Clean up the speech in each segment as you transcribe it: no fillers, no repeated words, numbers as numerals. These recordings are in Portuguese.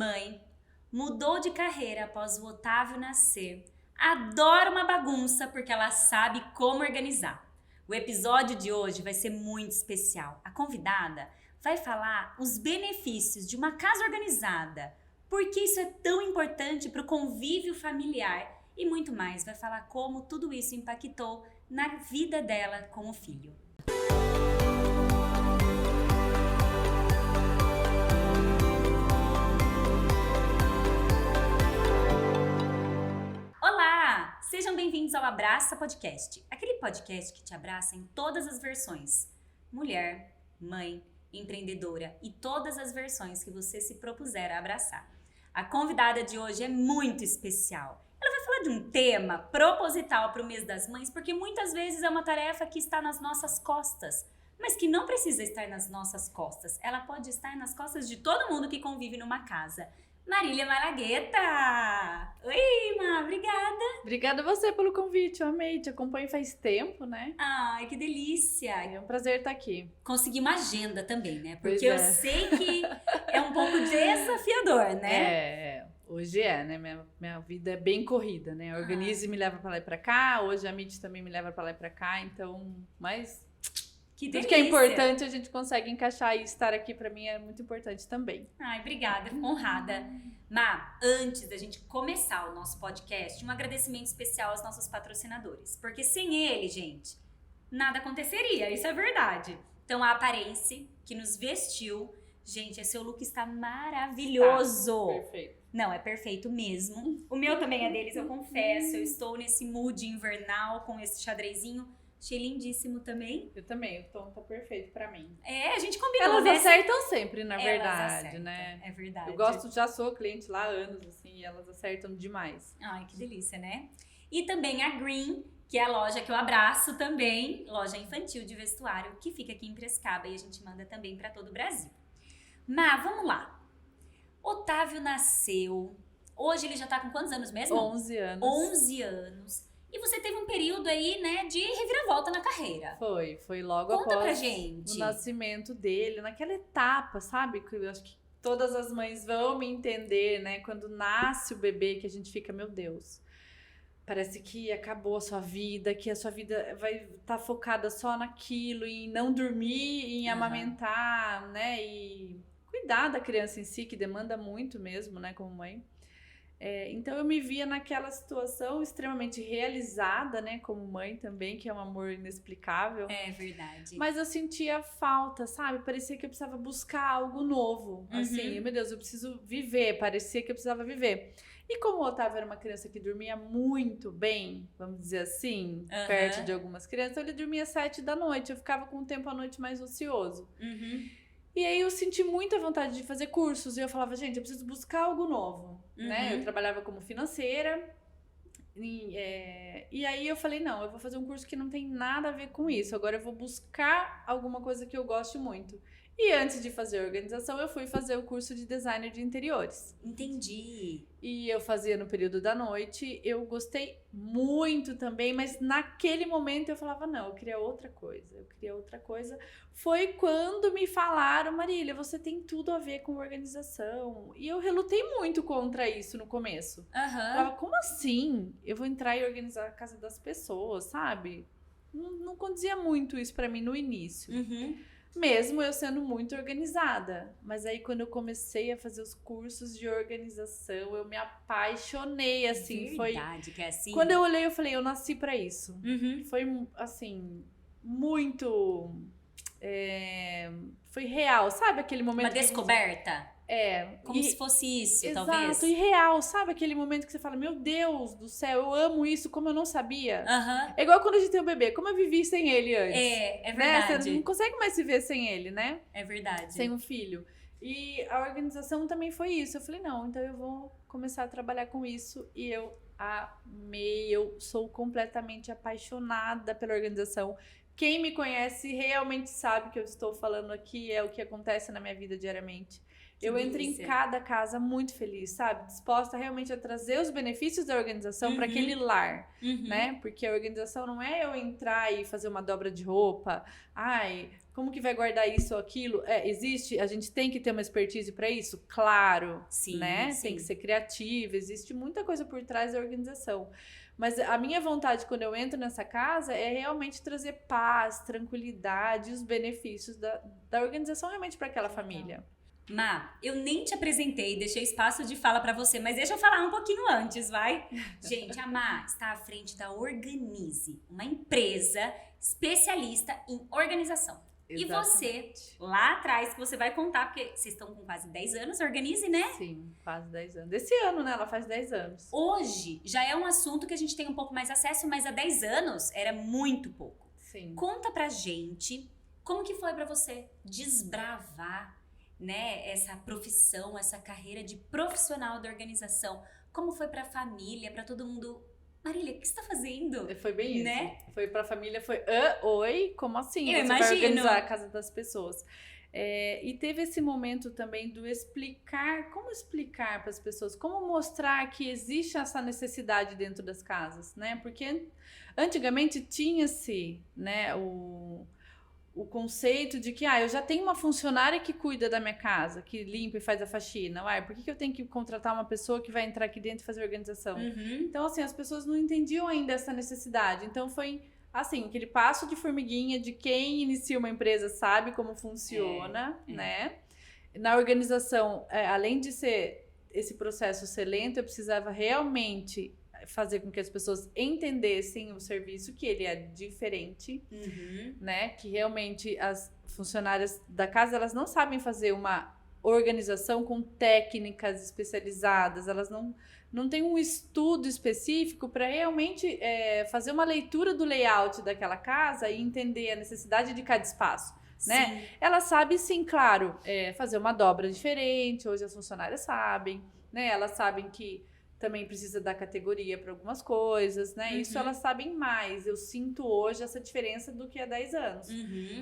mãe, mudou de carreira após o Otávio nascer, adora uma bagunça porque ela sabe como organizar. O episódio de hoje vai ser muito especial. A convidada vai falar os benefícios de uma casa organizada, por que isso é tão importante para o convívio familiar e muito mais. Vai falar como tudo isso impactou na vida dela com o filho. Olá! Sejam bem-vindos ao Abraça Podcast, aquele podcast que te abraça em todas as versões. Mulher, mãe, empreendedora e todas as versões que você se propuser a abraçar. A convidada de hoje é muito especial. Ela vai falar de um tema proposital para o mês das mães, porque muitas vezes é uma tarefa que está nas nossas costas, mas que não precisa estar nas nossas costas. Ela pode estar nas costas de todo mundo que convive numa casa. Marília Malagueta! Oi, Má, obrigada! Obrigada a você pelo convite, eu amei, te acompanho faz tempo, né? Ai, que delícia! É um prazer estar aqui. Consegui uma agenda também, né? Porque Pois eu é. sei que é um pouco desafiador, né? Hoje né? Minha vida é bem corrida, né? Organize e me leva pra lá e pra cá, hoje a Mitty também me leva pra lá e pra cá, então, mas Que tudo delícia! que é importante a gente consegue encaixar e estar aqui pra mim é muito importante também. Ai, obrigada, fico honrada. Má, antes da gente começar o nosso podcast, um agradecimento especial aos nossos patrocinadores. Porque sem ele, gente, nada aconteceria, isso é verdade. Então, a Aparência, que nos vestiu. Gente, esse seu look está maravilhoso. Perfeito. Não, é perfeito mesmo. O meu também é deles, eu confesso. Eu estou nesse mood invernal com esse xadrezinho. Achei lindíssimo também. Eu também, o tom tá perfeito pra mim. É, a gente combinou, Elas né? acertam sempre, na Elas verdade, acertam, né? É verdade. Eu gosto, já sou cliente lá há anos, assim, e elas acertam demais. Ai, que delícia, né? E também a Green, que é a loja que eu abraço também, loja infantil de vestuário, que fica aqui em Piracicaba e a gente manda também para todo o Brasil. Mas vamos lá. Otávio nasceu. Hoje ele já tá com quantos anos mesmo? 11 anos. 11 anos. E você teve um período aí, né, de reviravolta na carreira. Foi logo Conta após pra gente. o nascimento dele, naquela etapa, sabe? Que eu acho que todas as mães vão me entender, né? Quando nasce o bebê, que a gente fica, meu Deus, parece que acabou a sua vida, que a sua vida vai estar focada só naquilo, em não dormir, em Aham. amamentar, né? E cuidar da criança em si, que demanda muito mesmo, né? Como mãe. Então eu me via naquela situação extremamente realizada, né, como mãe também, que é um amor inexplicável. É verdade. Mas eu sentia falta, sabe? Parecia que eu precisava buscar algo novo. Assim, meu Deus, eu preciso viver. Parecia que eu precisava viver. E como o Otávio era uma criança que dormia muito bem, vamos dizer assim, Aham. perto de algumas crianças, então ele dormia 7 da noite. Eu ficava com o tempo à noite mais ocioso. E aí eu senti muita vontade de fazer cursos. E eu falava, gente, eu preciso buscar algo novo, né? Eu trabalhava como financeira. E aí eu falei, não, eu vou fazer um curso que não tem nada a ver com isso. Agora eu vou buscar alguma coisa que eu goste muito. E antes de fazer a organização, eu fui fazer o curso de designer de interiores. Entendi. E eu fazia no período da noite. Eu gostei muito também, mas naquele momento eu falava, não, eu queria outra coisa. Foi quando me falaram, Marília, você tem tudo a ver com organização. E eu relutei muito contra isso no começo. Eu Aham. falava, como assim? Eu vou entrar e organizar a casa das pessoas, sabe? Não condizia muito isso pra mim no início. Mesmo eu sendo muito organizada. Mas aí, quando eu comecei a fazer os cursos de organização, eu me apaixonei, assim. Verdade, que é assim. Quando eu olhei, eu falei, eu nasci pra isso. Uhum. Foi, assim, muito... foi real, sabe? Aquele momento Uma descoberta. Como se fosse isso, Exato, talvez. e real, sabe? Aquele momento que você fala, meu Deus do céu, eu amo isso, como eu não sabia. Aham. É igual quando a gente tem um bebê, como eu vivi sem ele antes. É Né? verdade. Você não consegue mais viver sem ele, né? É verdade. Sem um filho. E a organização também foi isso. Eu falei, não, então eu vou começar a trabalhar com isso. E eu amei, eu sou completamente apaixonada pela organização. Quem me conhece realmente sabe que eu estou falando aqui, é o que acontece na minha vida diariamente. Que eu entro em delícia. cada casa muito feliz, sabe? Disposta realmente a trazer os benefícios da organização para aquele lar, Uhum. né? Porque a organização não é eu entrar e fazer uma dobra de roupa, Como que vai guardar isso ou aquilo? Existe, a gente tem que ter uma expertise para isso? Claro, Sim, né? sim. Tem que ser criativo, existe muita coisa por trás da organização. Mas a minha vontade quando eu entro nessa casa é realmente trazer paz, tranquilidade e os benefícios da organização realmente para aquela família. Má, eu nem te apresentei, deixei espaço de fala pra você, mas deixa eu falar um pouquinho antes, vai? Gente, a Má está à frente da Organize, uma empresa especialista em organização. Exatamente. E você, lá atrás, que você vai contar, porque vocês estão com quase 10 anos, Organize, né? Sim, quase 10 anos. Esse ano, né? Ela faz 10 anos. Hoje já é um assunto que a gente tem um pouco mais acesso, mas há 10 anos era muito pouco. Sim. Conta pra gente como que foi pra você desbravar, né, essa profissão, essa carreira de profissional da organização. Como foi pra família, pra todo mundo? Marília, o que você tá fazendo? Foi bem isso. Né? Foi pra família, foi, oi, como assim? Eu Você vai imagino. organizar a casa das pessoas. E teve esse momento também do explicar, como explicar para as pessoas, como mostrar que existe essa necessidade dentro das casas, né? Porque antigamente tinha-se, né, o conceito de que, eu já tenho uma funcionária que cuida da minha casa, que limpa e faz a faxina. Por que eu tenho que contratar uma pessoa que vai entrar aqui dentro e fazer a organização? Uhum. Então, assim, as pessoas não entendiam ainda essa necessidade. Então, foi, assim, aquele passo de formiguinha de quem inicia uma empresa sabe como funciona, né? Na organização, além de ser esse processo ser lento, eu precisava realmente fazer com que as pessoas entendessem o serviço, que ele é diferente, né? Que realmente as funcionárias da casa, elas não sabem fazer uma organização com técnicas especializadas, elas não têm um estudo específico para realmente fazer uma leitura do layout daquela casa e entender a necessidade de cada espaço. Né? Ela sabe, sim, claro, fazer uma dobra diferente, hoje as funcionárias sabem, né? Elas sabem que também precisa dar categoria para algumas coisas, né? Isso elas sabem mais. Eu sinto hoje essa diferença do que há 10 anos.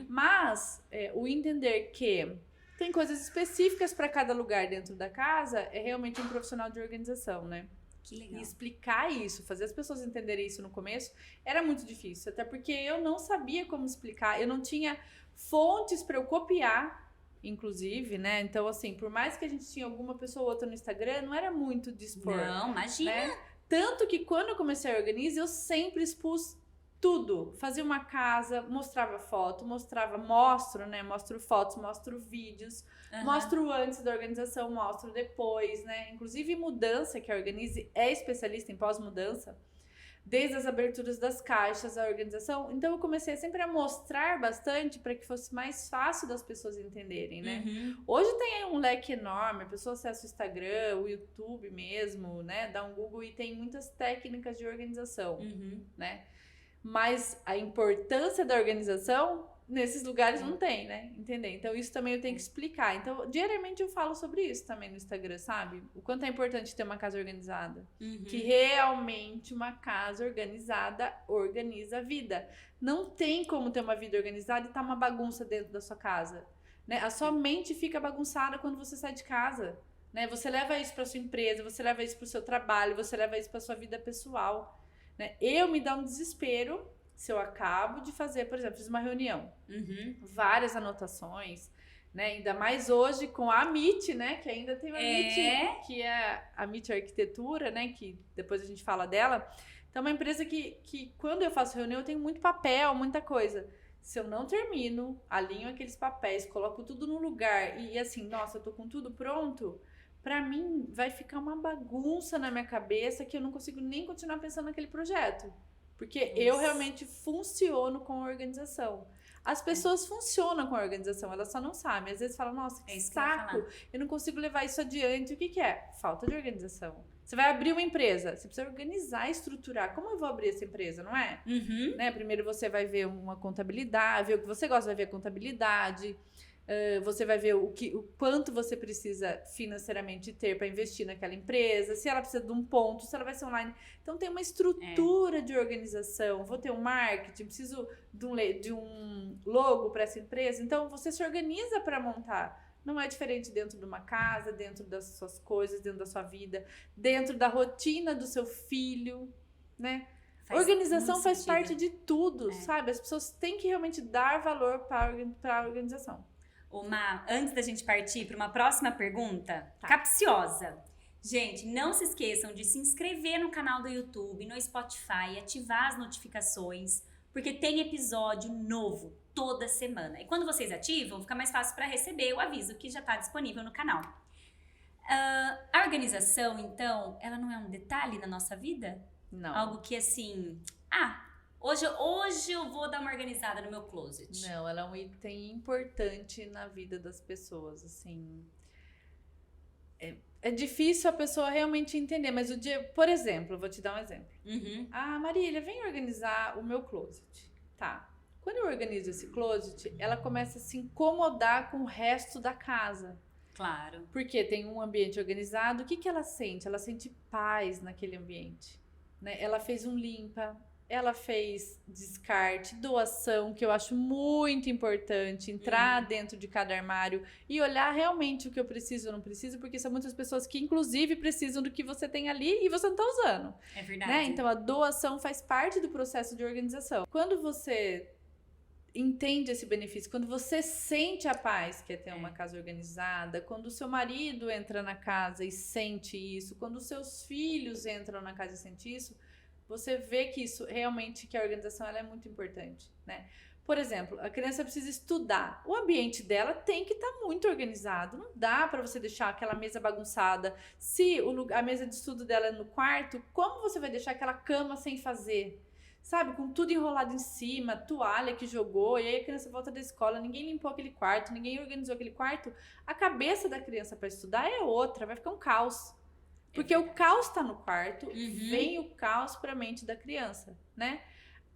Mas o entender que tem coisas específicas para cada lugar dentro da casa é realmente um profissional de organização, né? Que legal. E explicar isso, fazer as pessoas entenderem isso no começo, era muito difícil. Até porque eu não sabia como explicar, eu não tinha fontes para eu copiar, inclusive, né? Então, assim, por mais que a gente tinha alguma pessoa ou outra no Instagram, não era muito de expor. Não, imagina. Né? Tanto que quando eu comecei a organizar, eu sempre expus tudo. Fazia uma casa, mostrava foto, mostro fotos, mostro vídeos, mostro antes da organização, mostro depois, né? Inclusive mudança, que a Organize é especialista em pós-mudança, desde as aberturas das caixas, a organização. Então eu comecei sempre a mostrar bastante para que fosse mais fácil das pessoas entenderem, né? Hoje tem um leque enorme, a pessoa acessa o Instagram, o YouTube mesmo, né? Dá um Google e tem muitas técnicas de organização, né? Mas a importância da organização nesses lugares não tem, né? Entender? Então isso também eu tenho que explicar. Então diariamente eu falo sobre isso também no Instagram, sabe? O quanto é importante ter uma casa organizada. Que realmente uma casa organizada organiza a vida. Não tem como ter uma vida organizada e tá uma bagunça dentro da sua casa, né? A sua mente fica bagunçada quando você sai de casa, né? Você leva isso para sua empresa, você leva isso para o seu trabalho, você leva isso para sua vida pessoal. Eu me dá um desespero se eu acabo de fazer, por exemplo, fiz uma reunião, várias anotações, né? Ainda mais hoje com a Meet, né? Que ainda tem a Meet, que é a Meet Arquitetura, né? Que depois a gente fala dela. Então, é uma empresa que quando eu faço reunião, eu tenho muito papel, muita coisa. Se eu não termino, alinho aqueles papéis, coloco tudo no lugar e assim, nossa, eu tô com tudo pronto... Pra mim, vai ficar uma bagunça na minha cabeça que eu não consigo nem continuar pensando naquele projeto. Porque eu realmente funciono com a organização. As pessoas funcionam com a organização, elas só não sabem. Às vezes falam, nossa, que saco, eu não consigo levar isso adiante. O que é? Falta de organização. Você vai abrir uma empresa, você precisa organizar, estruturar. Como eu vou abrir essa empresa, não é? Né? Primeiro você vai ver uma contabilidade, ver o que você gosta, vai ver a contabilidade... você vai ver o quanto você precisa financeiramente ter para investir naquela empresa, se ela precisa de um ponto, se ela vai ser online. Então tem uma estrutura de organização, vou ter um marketing, preciso de um logo para essa empresa. Então você se organiza para montar. Não é diferente dentro de uma casa, dentro das suas coisas, dentro da sua vida, dentro da rotina do seu filho, né? Organização muito faz sentido. parte de tudo, sabe? As pessoas têm que realmente dar valor para a organização. Uma, antes da gente partir para uma próxima pergunta, Tá. capciosa. Gente, não se esqueçam de se inscrever no canal do YouTube, no Spotify, ativar as notificações, porque tem episódio novo toda semana. E quando vocês ativam, fica mais fácil para receber o aviso que já está disponível no canal. A organização, então, ela não é um detalhe na nossa vida? Não. Algo que assim, hoje eu vou dar uma organizada no meu closet. Não, ela é um item importante na vida das pessoas, assim. É difícil a pessoa realmente entender, mas por exemplo, vou te dar um exemplo. Uhum. Marília, vem organizar o meu closet. Tá. Quando eu organizo esse closet, ela começa a se incomodar com o resto da casa. Claro. Porque tem um ambiente organizado, o que ela sente? Ela sente paz naquele ambiente. Né? Ela fez um limpa, ela fez descarte, doação, que eu acho muito importante, entrar dentro de cada armário e olhar realmente o que eu preciso ou não preciso, porque são muitas pessoas que inclusive precisam do que você tem ali e você não está usando. É verdade. Né? Então a doação faz parte do processo de organização. Quando você entende esse benefício, quando você sente a paz que é ter uma casa organizada, quando o seu marido entra na casa e sente isso, quando os seus filhos entram na casa e sentem isso, você vê que isso realmente, que a organização ela é muito importante, né? Por exemplo, a criança precisa estudar. O ambiente dela tem que estar muito organizado. Não dá para você deixar aquela mesa bagunçada. Se a mesa de estudo dela é no quarto, como você vai deixar aquela cama sem fazer? Sabe, com tudo enrolado em cima, toalha que jogou, e aí a criança volta da escola, ninguém limpou aquele quarto, ninguém organizou aquele quarto. A cabeça da criança para estudar é outra, vai ficar um caos. Porque o caos tá no quarto, vem o caos pra mente da criança, né?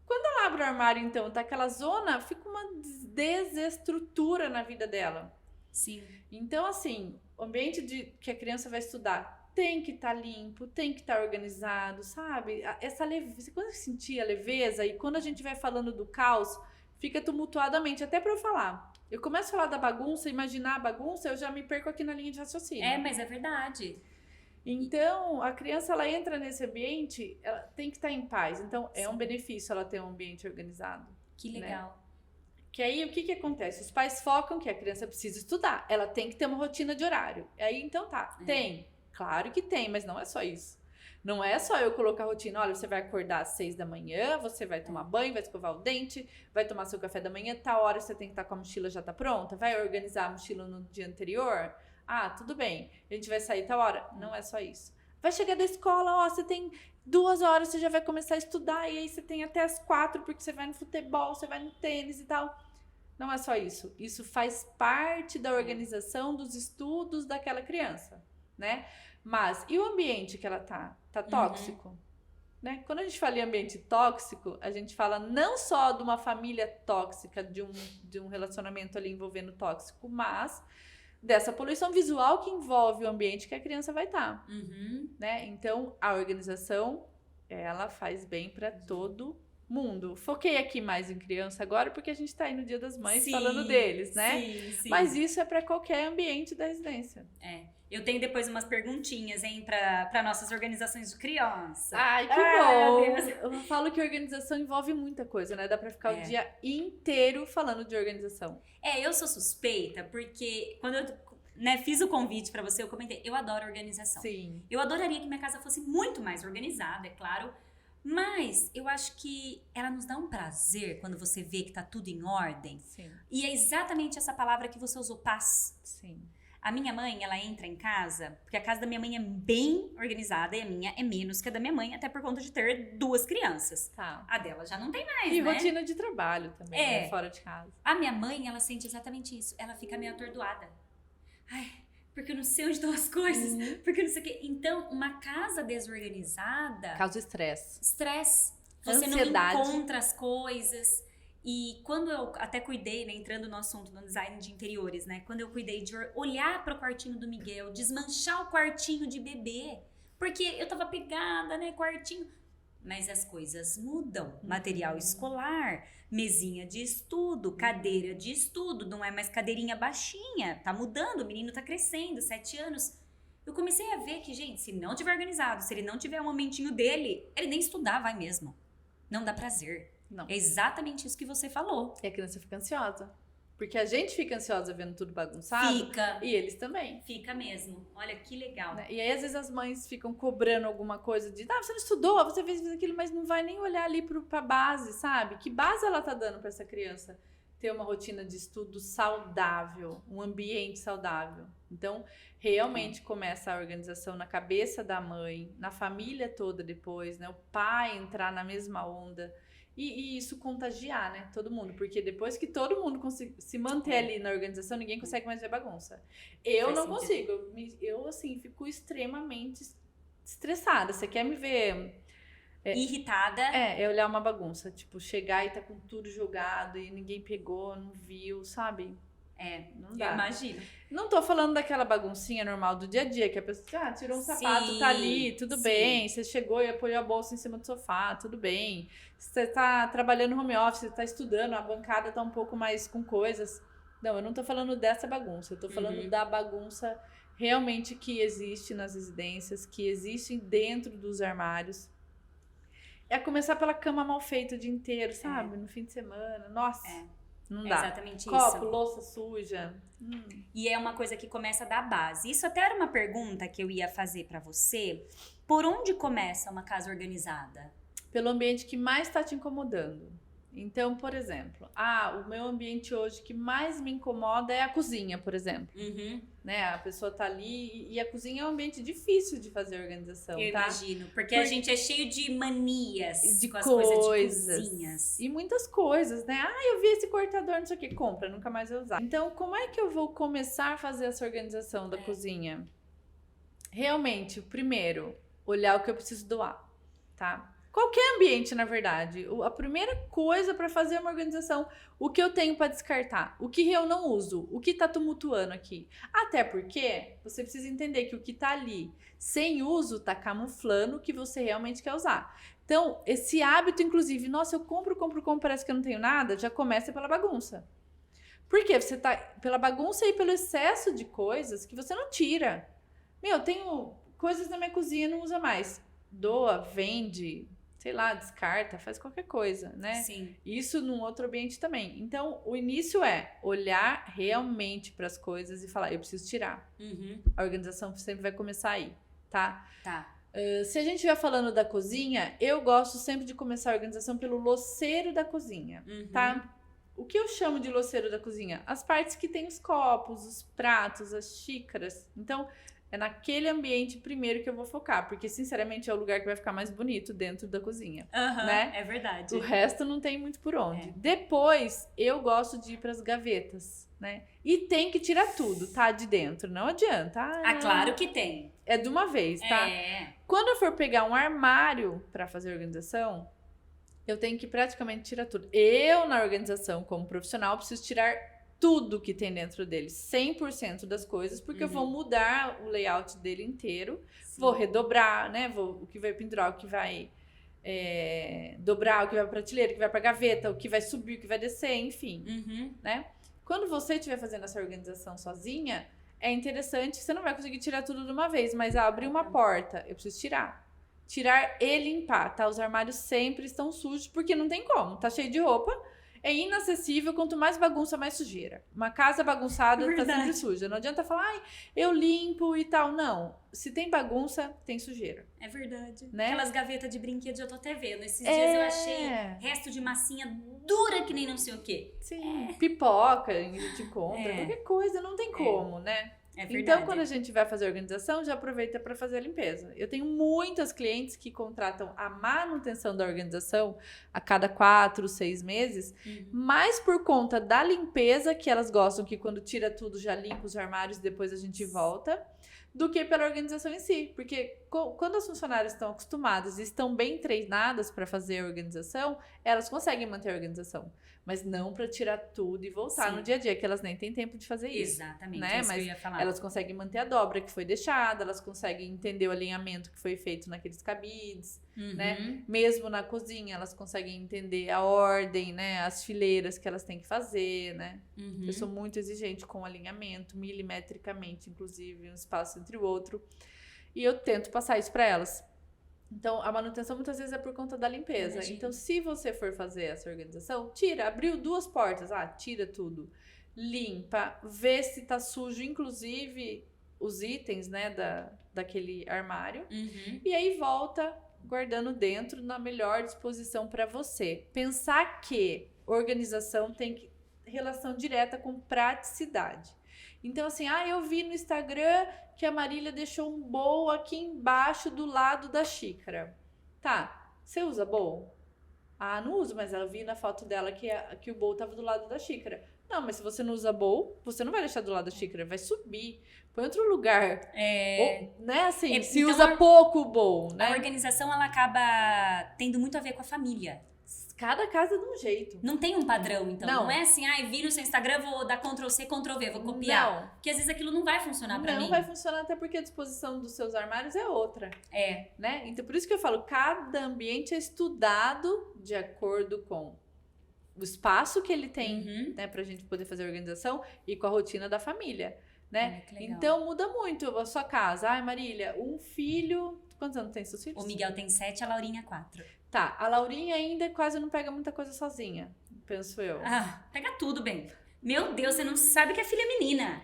Quando ela abre o armário, então, tá aquela zona, fica uma desestrutura na vida dela. Sim. Então, assim, o ambiente que a criança vai estudar tem que estar limpo, tem que estar organizado, sabe? Essa leveza, quando eu sentir a leveza, e quando a gente vai falando do caos, fica tumultuadamente, até pra eu falar. Eu começo a falar da bagunça, imaginar a bagunça, eu já me perco aqui na linha de raciocínio. Mas é verdade. Então, a criança, ela entra nesse ambiente, ela tem que estar em paz. Então, é um benefício ela ter um ambiente organizado. Que legal. Né? Que aí, o que acontece? Os pais focam que a criança precisa estudar. Ela tem que ter uma rotina de horário. Aí, então, tem. Claro que tem, mas não é só isso. Não é só eu colocar a rotina. Olha, você vai acordar às 6 da manhã, você vai tomar banho, vai escovar o dente, vai tomar seu café da manhã, tal hora você tem que estar com a mochila já tá pronta, vai organizar a mochila no dia anterior. Tudo bem, a gente vai sair tal hora. Não é só isso. Vai chegar da escola, você tem 2 horas, você já vai começar a estudar, e aí você tem até as 4, porque você vai no futebol, você vai no tênis e tal. Não é só isso. Isso faz parte da organização dos estudos daquela criança, né? Mas, e o ambiente que ela tá? Tá tóxico? Né? Quando a gente fala em ambiente tóxico, a gente fala não só de uma família tóxica, de um relacionamento ali envolvendo tóxico, mas dessa poluição visual que envolve o ambiente que a criança vai estar. Né? Então, a organização, ela faz bem para todo mundo. Foquei aqui mais em criança agora, porque a gente está aí no Dia das Mães falando deles, né? Sim. Mas isso é para qualquer ambiente da residência. Eu tenho depois umas perguntinhas, hein, para nossas organizações de criança. Ai, que bom! Eu falo que organização envolve muita coisa, né? Dá pra ficar o dia inteiro falando de organização. Eu sou suspeita, porque quando eu fiz o convite pra você, eu comentei, eu adoro organização. Sim. Eu adoraria que minha casa fosse muito mais organizada, é claro, mas eu acho que ela nos dá um prazer quando você vê que tá tudo em ordem. Sim. E é exatamente essa palavra que você usou, paz. Sim. A minha mãe, ela entra em casa, porque a casa da minha mãe é bem organizada e a minha é menos que a da minha mãe, até por conta de ter 2 crianças. Tá. A dela já não tem mais, E né? rotina de trabalho também, né? Fora de casa. A minha mãe, ela sente exatamente isso. Ela fica meio atordoada. Ai, porque eu não sei onde estão as coisas, porque eu não sei o quê. Então, uma casa desorganizada... Causa estresse. Estresse. Você Ansiedade. não encontra as coisas. E quando eu até cuidei, né, entrando no assunto do design de interiores, né, quando eu cuidei de olhar para o quartinho do Miguel, desmanchar o quartinho de bebê, porque eu tava pegada, né, quartinho, mas as coisas mudam, material escolar, mesinha de estudo, cadeira de estudo, não é mais cadeirinha baixinha, tá mudando, o menino tá crescendo, 7 anos. Eu comecei a ver que, gente, se não tiver organizado, se ele não tiver um momentinho dele, ele nem estudar vai mesmo. Não dá prazer. Não. É exatamente isso que você falou. E a criança fica ansiosa. Porque a gente fica ansiosa vendo tudo bagunçado. Fica. E eles também. Fica mesmo. Olha que legal. Né? E aí, às vezes, as mães ficam cobrando alguma coisa de você não estudou, você fez aquilo, mas não vai nem olhar ali pra base, sabe? Que base ela tá dando pra essa criança ter uma rotina de estudo saudável, um ambiente saudável. Então, realmente começa a organização na cabeça da mãe, na família toda depois, né? O pai entrar na mesma onda. E isso contagiar, né? Todo mundo. Porque depois que todo mundo se manter ali na organização, ninguém consegue mais ver bagunça. Eu Faz não sentido. consigo. Eu, assim, fico extremamente estressada. Você quer me ver... Irritada. É olhar uma bagunça. Tipo, chegar e tá com tudo jogado e ninguém pegou, não viu, sabe? Não Eu dá. imagino. Não tô falando daquela baguncinha normal do dia a dia, que a pessoa tirou um sapato, Sim, tá ali, tudo sim. bem. Você chegou e apoiou a bolsa em cima do sofá, tudo bem. Você tá trabalhando home office, você tá estudando, a bancada tá um pouco mais com coisas. Não, eu não tô falando dessa bagunça, eu tô falando da bagunça realmente que existe nas residências, que existe dentro dos armários. É começar pela cama mal feita o dia inteiro, sabe? No fim de semana. Nossa, não É dá. exatamente Copo, isso. louça suja. E é uma coisa que começa da base. Isso até era uma pergunta que eu ia fazer pra você. Por onde começa uma casa organizada? Pelo ambiente que mais está te incomodando. Então, por exemplo, o meu ambiente hoje que mais me incomoda é a cozinha, por exemplo. Né? A pessoa tá ali e a cozinha é um ambiente difícil de fazer organização, Eu tá? imagino. Porque a gente é cheio de manias De com as coisas coisas. de cozinhas. E muitas coisas, né? Eu vi esse cortador, não sei o que, compra, nunca mais vai usar. Então, como é que eu vou começar a fazer essa organização da cozinha? Realmente, primeiro, olhar o que eu preciso doar, tá? Qualquer ambiente, na verdade. A primeira coisa para fazer uma organização, o que eu tenho para descartar, o que eu não uso, o que tá tumultuando aqui. Até porque você precisa entender que o que tá ali sem uso tá camuflando o que você realmente quer usar. Então, esse hábito, inclusive, nossa, eu compro, parece que eu não tenho nada, já começa pela bagunça. Por quê? Você tá pela bagunça e pelo excesso de coisas que você não tira. Eu tenho coisas na minha cozinha, não usa mais. Doa, vende, sei lá, descarta, faz qualquer coisa, né? Sim. Isso num outro ambiente também. Então, o início é olhar realmente para as coisas e falar, eu preciso tirar. A organização sempre vai começar aí, tá? Tá. Se a gente estiver falando da cozinha, eu gosto sempre de começar a organização pelo louceiro da cozinha, tá? O que eu chamo de louceiro da cozinha? As partes que tem os copos, os pratos, as xícaras. Então, é naquele ambiente primeiro que eu vou focar, porque, sinceramente, é o lugar que vai ficar mais bonito dentro da cozinha, né? É verdade. O resto não tem muito por onde. Depois, eu gosto de ir pras gavetas, né? E tem que tirar tudo, tá? De dentro. Não adianta. Claro que tem. É de uma vez, tá? Quando eu for pegar um armário pra fazer organização, eu tenho que praticamente tirar tudo. Eu, na organização, como profissional, preciso tirar tudo que tem dentro dele, 100% das coisas, porque eu vou mudar o layout dele inteiro, vou redobrar, né? O que vai pendurar, o que vai dobrar, o que vai pra prateleira, o que vai pra gaveta, o que vai subir, o que vai descer, enfim, né? Quando você estiver fazendo essa organização sozinha, é interessante, você não vai conseguir tirar tudo de uma vez, mas abrir uma porta, eu preciso tirar. Tirar e limpar, tá? Os armários sempre estão sujos, porque não tem como, tá cheio de roupa. É inacessível, quanto mais bagunça, mais sujeira. Uma casa bagunçada tá sempre suja. Não adianta falar, eu limpo e tal. Não. Se tem bagunça, tem sujeira. É verdade. Né? Aquelas gavetas de brinquedos eu tô até vendo. Esses dias eu achei resto de massinha dura que nem não sei o quê. Sim. Pipoca, a gente encontra. Qualquer coisa, não tem como, né? É verdade. Então, quando a gente vai fazer a organização, já aproveita para fazer a limpeza. Eu tenho muitas clientes que contratam a manutenção da organização a cada 4, 6 meses, mas por conta da limpeza, que elas gostam que quando tira tudo já limpa os armários e depois a gente volta, do que pela organização em si. Porque quando as funcionárias estão acostumadas e estão bem treinadas para fazer a organização, elas conseguem manter a organização. Mas não para tirar tudo e voltar no dia a dia, que elas nem têm tempo de fazer isso. Exatamente, né? é isso Mas que eu ia falar. elas conseguem manter a dobra que foi deixada, elas conseguem entender o alinhamento que foi feito naqueles cabides, né? Mesmo na cozinha, elas conseguem entender a ordem, né? As fileiras que elas têm que fazer, né? Eu sou muito exigente com o alinhamento, milimetricamente, inclusive, um espaço entre o outro. E eu tento passar isso para elas. Então, a manutenção muitas vezes é por conta da limpeza. Imagina. Então, se você for fazer essa organização, abriu 2 portas, tira tudo. Limpa, vê se tá sujo, inclusive os itens, né, daquele armário. Uhum. E aí volta guardando dentro na melhor disposição para você. Pensar que organização tem relação direta com praticidade. Então, assim, eu vi no Instagram que a Marília deixou um bowl aqui embaixo do lado da xícara. Tá, você usa bowl? Não uso, mas eu vi na foto dela que o bowl tava do lado da xícara. Não, mas se você não usa bowl, você não vai deixar do lado da xícara, vai subir. Põe outro lugar. Ou, né, assim, se então usa pouco o bowl, né? A organização, ela acaba tendo muito a ver com a família. Cada casa é de um jeito. Não tem um padrão, então. Não. Não é assim, vi no seu Instagram, vou dar Ctrl+C, Ctrl+V, vou copiar. Não. Porque às vezes aquilo não vai funcionar pra mim. Não vai funcionar, até porque a disposição dos seus armários é outra. Né? Então, por isso que eu falo, cada ambiente é estudado de acordo com o espaço que ele tem, né, pra gente poder fazer a organização e com a rotina da família, né? Que legal. Então, muda muito a sua casa. Marília, um filho... Quantos anos tem seus filhos? O Miguel tem 7, a Laurinha 4. Tá, a Laurinha ainda quase não pega muita coisa sozinha, penso eu. Pega tudo, bem. Meu Deus, você não sabe que é filha menina.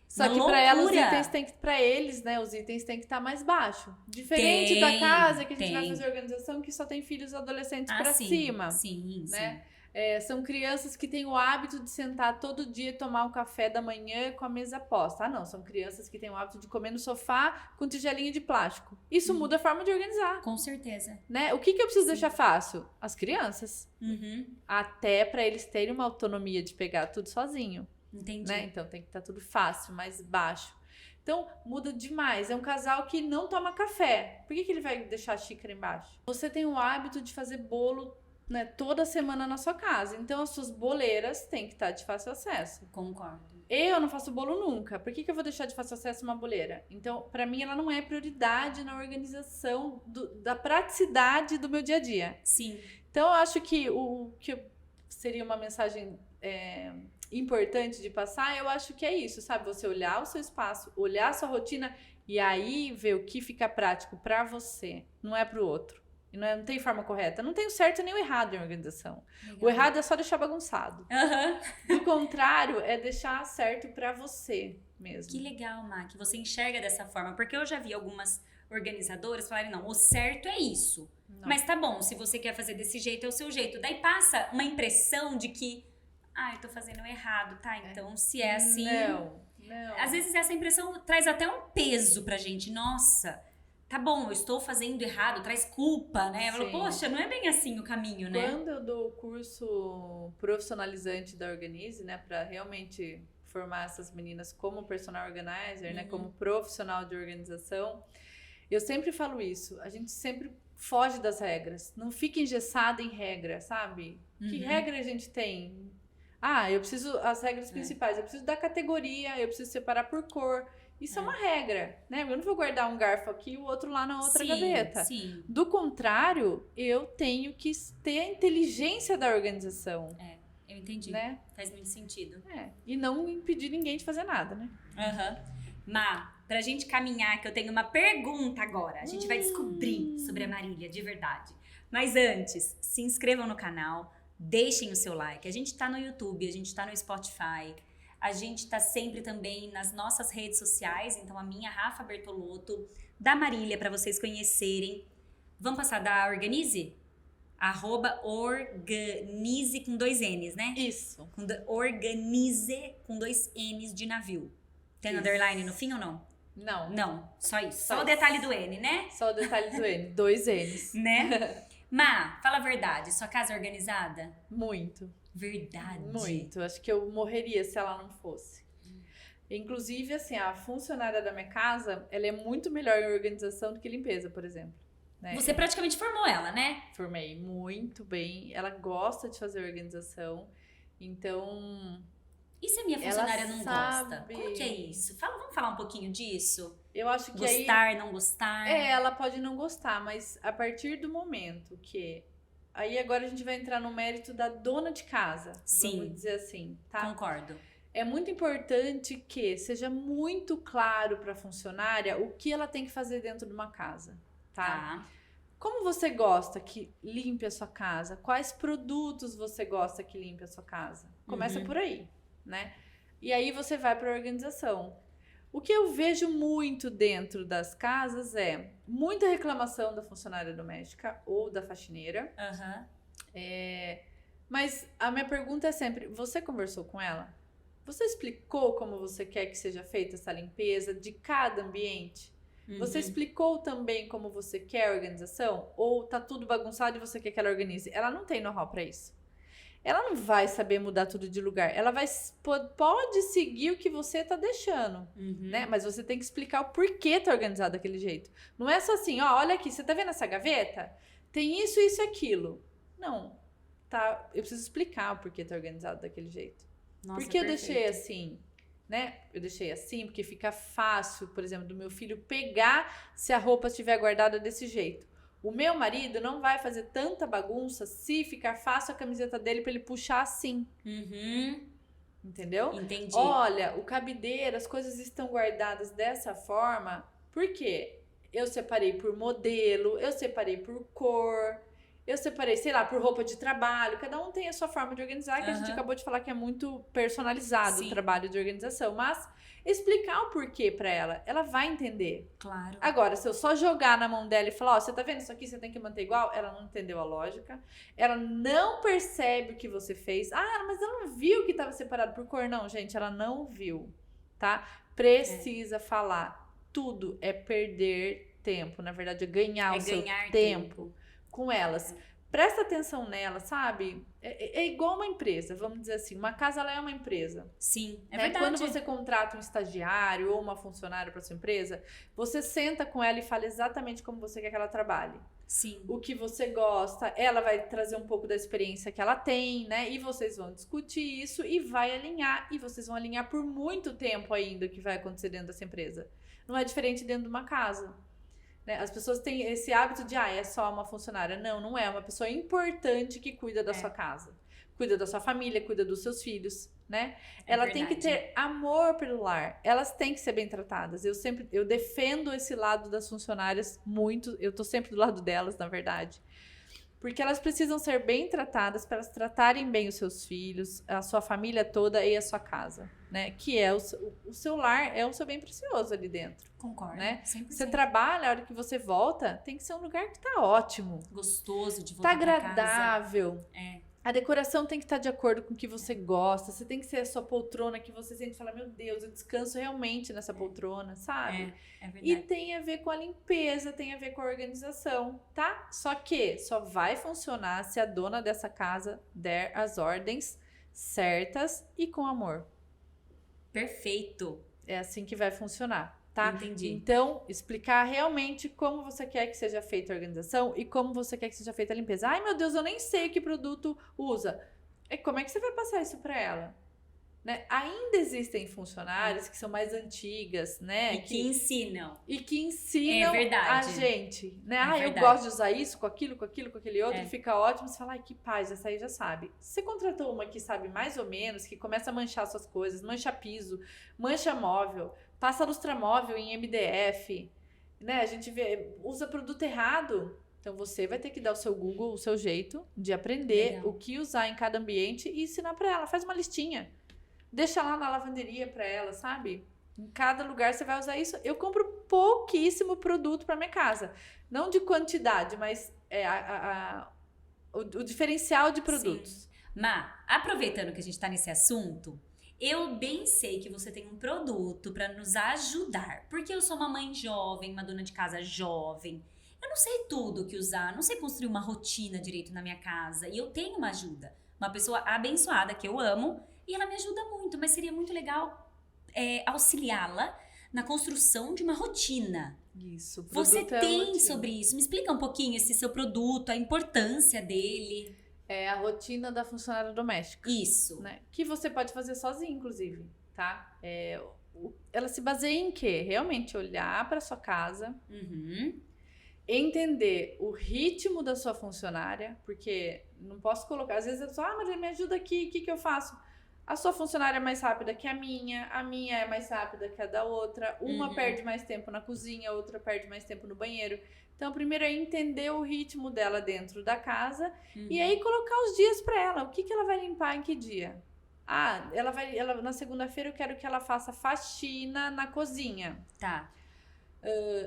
Só que pra ela os itens tem que, pra eles, né, os itens têm que estar mais baixo. Diferente da casa que a gente vai fazer organização que só tem filhos adolescentes pra cima. Sim, né? São crianças que têm o hábito de sentar todo dia e tomar um café da manhã com a mesa posta. Não, são crianças que têm o hábito de comer no sofá com tigelinha de plástico. Isso muda a forma de organizar. Com certeza. Né? O que eu preciso deixar fácil? As crianças. Até pra eles terem uma autonomia de pegar tudo sozinho. Entendi. Né? Então tem que estar tudo fácil, mais baixo. Então muda demais. É um casal que não toma café. Por que ele vai deixar a xícara embaixo? Você tem o hábito de fazer bolo, né, toda semana na sua casa. Então, as suas boleiras têm que estar de fácil acesso. Concordo. Eu não faço bolo nunca. Por que eu vou deixar de fácil acesso uma boleira? Então, pra mim, ela não é prioridade na organização da praticidade do meu dia a dia. Sim. Então, eu acho que o que seria uma mensagem importante de passar, eu acho que é isso, sabe? Você olhar o seu espaço, olhar a sua rotina e aí ver o que fica prático pra você, não é pro outro. E não tem forma correta. Não tem o certo nem o errado em organização. Legal. O errado é só deixar bagunçado. Do contrário, é deixar certo pra você mesmo. Que legal, Má, que você enxerga dessa forma. Porque eu já vi algumas organizadoras falarem, não, o certo é isso. Não. Mas tá bom, se você quer fazer desse jeito, é o seu jeito. Daí passa uma impressão de que, eu tô fazendo errado, tá? Então, se é assim... Não. Às vezes essa impressão traz até um peso pra gente. Nossa... Tá bom, eu estou fazendo errado, traz culpa, né? Eu falo, poxa, não é bem assim o caminho, né? Quando eu dou o curso profissionalizante da Organize, né? Pra realmente formar essas meninas como personal organizer, né? Como profissional de organização, eu sempre falo isso. A gente sempre foge das regras. Não fica engessada em regra, sabe? Que regra a gente tem? Eu preciso... As regras principais. Eu preciso da categoria, eu preciso separar por cor... Isso é uma regra, né? Eu não vou guardar um garfo aqui e o outro lá na outra gaveta. Sim. Do contrário, eu tenho que ter a inteligência da organização. Eu entendi. Né? Faz muito sentido. E não impedir ninguém de fazer nada, né? Má, pra gente caminhar, que eu tenho uma pergunta agora. A gente vai descobrir sobre a Marília, de verdade. Mas antes, se inscrevam no canal, deixem o seu like. A gente tá no YouTube, a gente tá no Spotify... A gente tá sempre também nas nossas redes sociais, então a minha, Rafa Bertolotto, da Marília, para vocês conhecerem. Vamos passar da Organize? @organize com 2 N's, né? Isso. Organize com 2 N's de navio. Tem underline no fim ou não? Não. Não, só isso. Só o detalhe do N, né? Só o detalhe do N, 2 N's. Né? Má, fala a verdade, sua casa é organizada? Muito. Verdade. Muito. Acho que eu morreria se ela não fosse. Inclusive, assim, a funcionária da minha casa, ela é muito melhor em organização do que limpeza, por exemplo. Né? Você praticamente formou ela, né? Formei muito bem. Ela gosta de fazer organização. Então... E se a minha funcionária não gosta? Como que é isso? Vamos falar um pouquinho disso? Eu acho que gostar, não gostar? Ela pode não gostar, mas a partir do momento que... Aí agora a gente vai entrar no mérito da dona de casa. Sim. Vamos dizer assim, tá? Concordo. É muito importante que seja muito claro para a funcionária o que ela tem que fazer dentro de uma casa, tá? Como você gosta que limpe a sua casa? Quais produtos você gosta que limpe a sua casa? Começa por aí, né? E aí você vai para a organização. O que eu vejo muito dentro das casas é muita reclamação da funcionária doméstica ou da faxineira. Mas a minha pergunta é sempre, você conversou com ela? Você explicou como você quer que seja feita essa limpeza de cada ambiente? Você explicou também como você quer a organização? Ou tá tudo bagunçado e você quer que ela organize? Ela não tem know-how para isso. Ela não vai saber mudar tudo de lugar. Ela pode seguir o que você tá deixando, né? Mas você tem que explicar o porquê tá organizado daquele jeito. Não é só assim, ó, olha aqui, você tá vendo essa gaveta? Tem isso, isso e aquilo. Não, tá? Eu preciso explicar o porquê tá organizado daquele jeito. Nossa, Por que eu deixei assim, né? Eu deixei assim porque fica fácil, por exemplo, do meu filho pegar se a roupa estiver guardada desse jeito. O meu marido não vai fazer tanta bagunça se ficar fácil a camiseta dele para ele puxar assim. Entendeu? Entendi. Olha, o cabideiro, as coisas estão guardadas dessa forma. Por quê? Eu separei por modelo, eu separei por cor, eu separei, sei lá, por roupa de trabalho. Cada um tem a sua forma de organizar, que a gente acabou de falar que é muito personalizado o trabalho de organização. Mas explicar o porquê pra ela, ela vai entender. Claro. Agora, se eu só jogar na mão dela e falar, ó, você tá vendo isso aqui, você tem que manter igual, ela não entendeu a lógica, ela não percebe o que você fez. Ah, mas ela não viu que tava separado por cor. Não, gente, ela não viu, tá? Precisa falar. Tudo é perder tempo, na verdade, é ganhar o seu tempo com elas. Presta atenção nela, sabe? É igual uma empresa, vamos dizer assim. Uma casa, ela é uma empresa. Sim, é né? verdade. Quando você contrata um estagiário ou uma funcionária para sua empresa, você senta com ela e fala exatamente como você quer que ela trabalhe. Sim. O que você gosta, ela vai trazer um pouco da experiência que ela tem, né? E vocês vão discutir isso e vai alinhar. E vocês vão alinhar por muito tempo ainda o que vai acontecer dentro dessa empresa. Não é diferente dentro de uma casa. As pessoas têm esse hábito de, é só uma funcionária. Não, não é. É uma pessoa importante que cuida da sua casa. Cuida da sua família, cuida dos seus filhos, né? Ela tem que ter amor pelo lar. Elas têm que ser bem tratadas. Eu defendo esse lado das funcionárias muito. Eu tô sempre do lado delas, na verdade. Porque elas precisam ser bem tratadas para elas tratarem bem os seus filhos, a sua família toda e a sua casa, né? Que é o seu lar, é o seu bem precioso ali dentro. Concordo, né? 100%. Você trabalha, a hora que você volta, tem que ser um lugar que tá ótimo. Gostoso de voltar tá pra agradável. casa. A decoração tem que estar de acordo com o que você gosta. Você tem que ser a sua poltrona que você sente e fala, meu Deus, eu descanso realmente nessa poltrona, sabe? É verdade. E tem a ver com a limpeza, tem a ver com a organização, tá? Só que só vai funcionar se a dona dessa casa der as ordens certas e com amor. Perfeito. É assim que vai funcionar, tá? Entendi. Então, explicar realmente como você quer que seja feita a organização e como você quer que seja feita a limpeza. Ai, meu Deus, eu nem sei que produto usa. Como é que você vai passar isso para ela? Né? Ainda existem funcionárias que são mais antigas, né? E que ensinam. E que ensinam a gente, né? Eu gosto de usar isso, com aquilo, com aquele outro, fica ótimo. Você fala, ai, que paz, essa aí já sabe. Você contratou uma que sabe mais ou menos, que começa a manchar suas coisas, mancha piso, mancha móvel, passa lustramóvel em MDF, né? A gente usa produto errado. Então, você vai ter que dar o seu Google, o seu jeito de aprender o que usar em cada ambiente e ensinar para ela. Faz uma listinha. Deixa lá na lavanderia pra ela, sabe? Em cada lugar você vai usar isso. Eu compro pouquíssimo produto pra minha casa. Não de quantidade, mas o diferencial de produtos. Sim. Má, aproveitando que a gente tá nesse assunto, eu bem sei que você tem um produto pra nos ajudar. Porque eu sou uma mãe jovem, uma dona de casa jovem. Eu não sei tudo o que usar, não sei construir uma rotina direito na minha casa. E eu tenho uma ajuda. Uma pessoa abençoada que eu amo. E ela me ajuda muito, mas seria muito legal auxiliá-la na construção de uma rotina. Isso. Você tem sobre isso? Me explica um pouquinho esse seu produto, a importância dele. É a rotina da funcionária doméstica. Isso. Né? Que você pode fazer sozinha, inclusive, tá? Ela se baseia em quê? Realmente olhar para sua casa, entender o ritmo da sua funcionária, porque não posso colocar... Às vezes eu falo, mas me ajuda aqui, o que eu faço? A sua funcionária é mais rápida que a minha é mais rápida que a da outra. Uma perde mais tempo na cozinha, a outra perde mais tempo no banheiro. Então, primeiro é entender o ritmo dela dentro da casa e aí colocar os dias para ela. O que ela vai limpar em que dia? Ah, na segunda-feira eu quero que ela faça faxina na cozinha. Tá.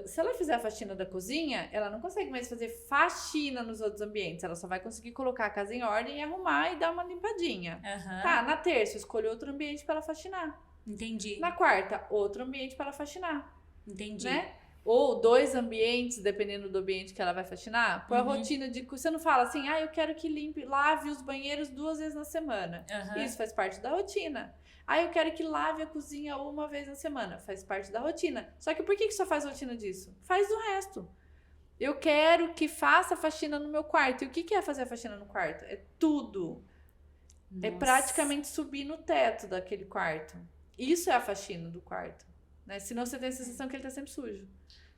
Se ela fizer a faxina da cozinha, ela não consegue mais fazer faxina nos outros ambientes. Ela só vai conseguir colocar a casa em ordem e arrumar e dar uma limpadinha. Tá, na terça, eu escolho outro ambiente para ela faxinar. Entendi. Na quarta, outro ambiente para ela faxinar. Entendi. Né? Ou 2 ambientes, dependendo do ambiente que ela vai faxinar. Por a rotina de... Você não fala assim, eu quero que lave os banheiros 2 vezes na semana. Isso faz parte da rotina. Eu quero que lave a cozinha 1 vez na semana. Faz parte da rotina. Só que por que só faz rotina disso? Faz o resto. Eu quero que faça faxina no meu quarto. E o que é fazer a faxina no quarto? É tudo. Nossa. É praticamente subir no teto daquele quarto. Isso é a faxina do quarto. Né? Senão você tem a sensação que ele tá sempre sujo.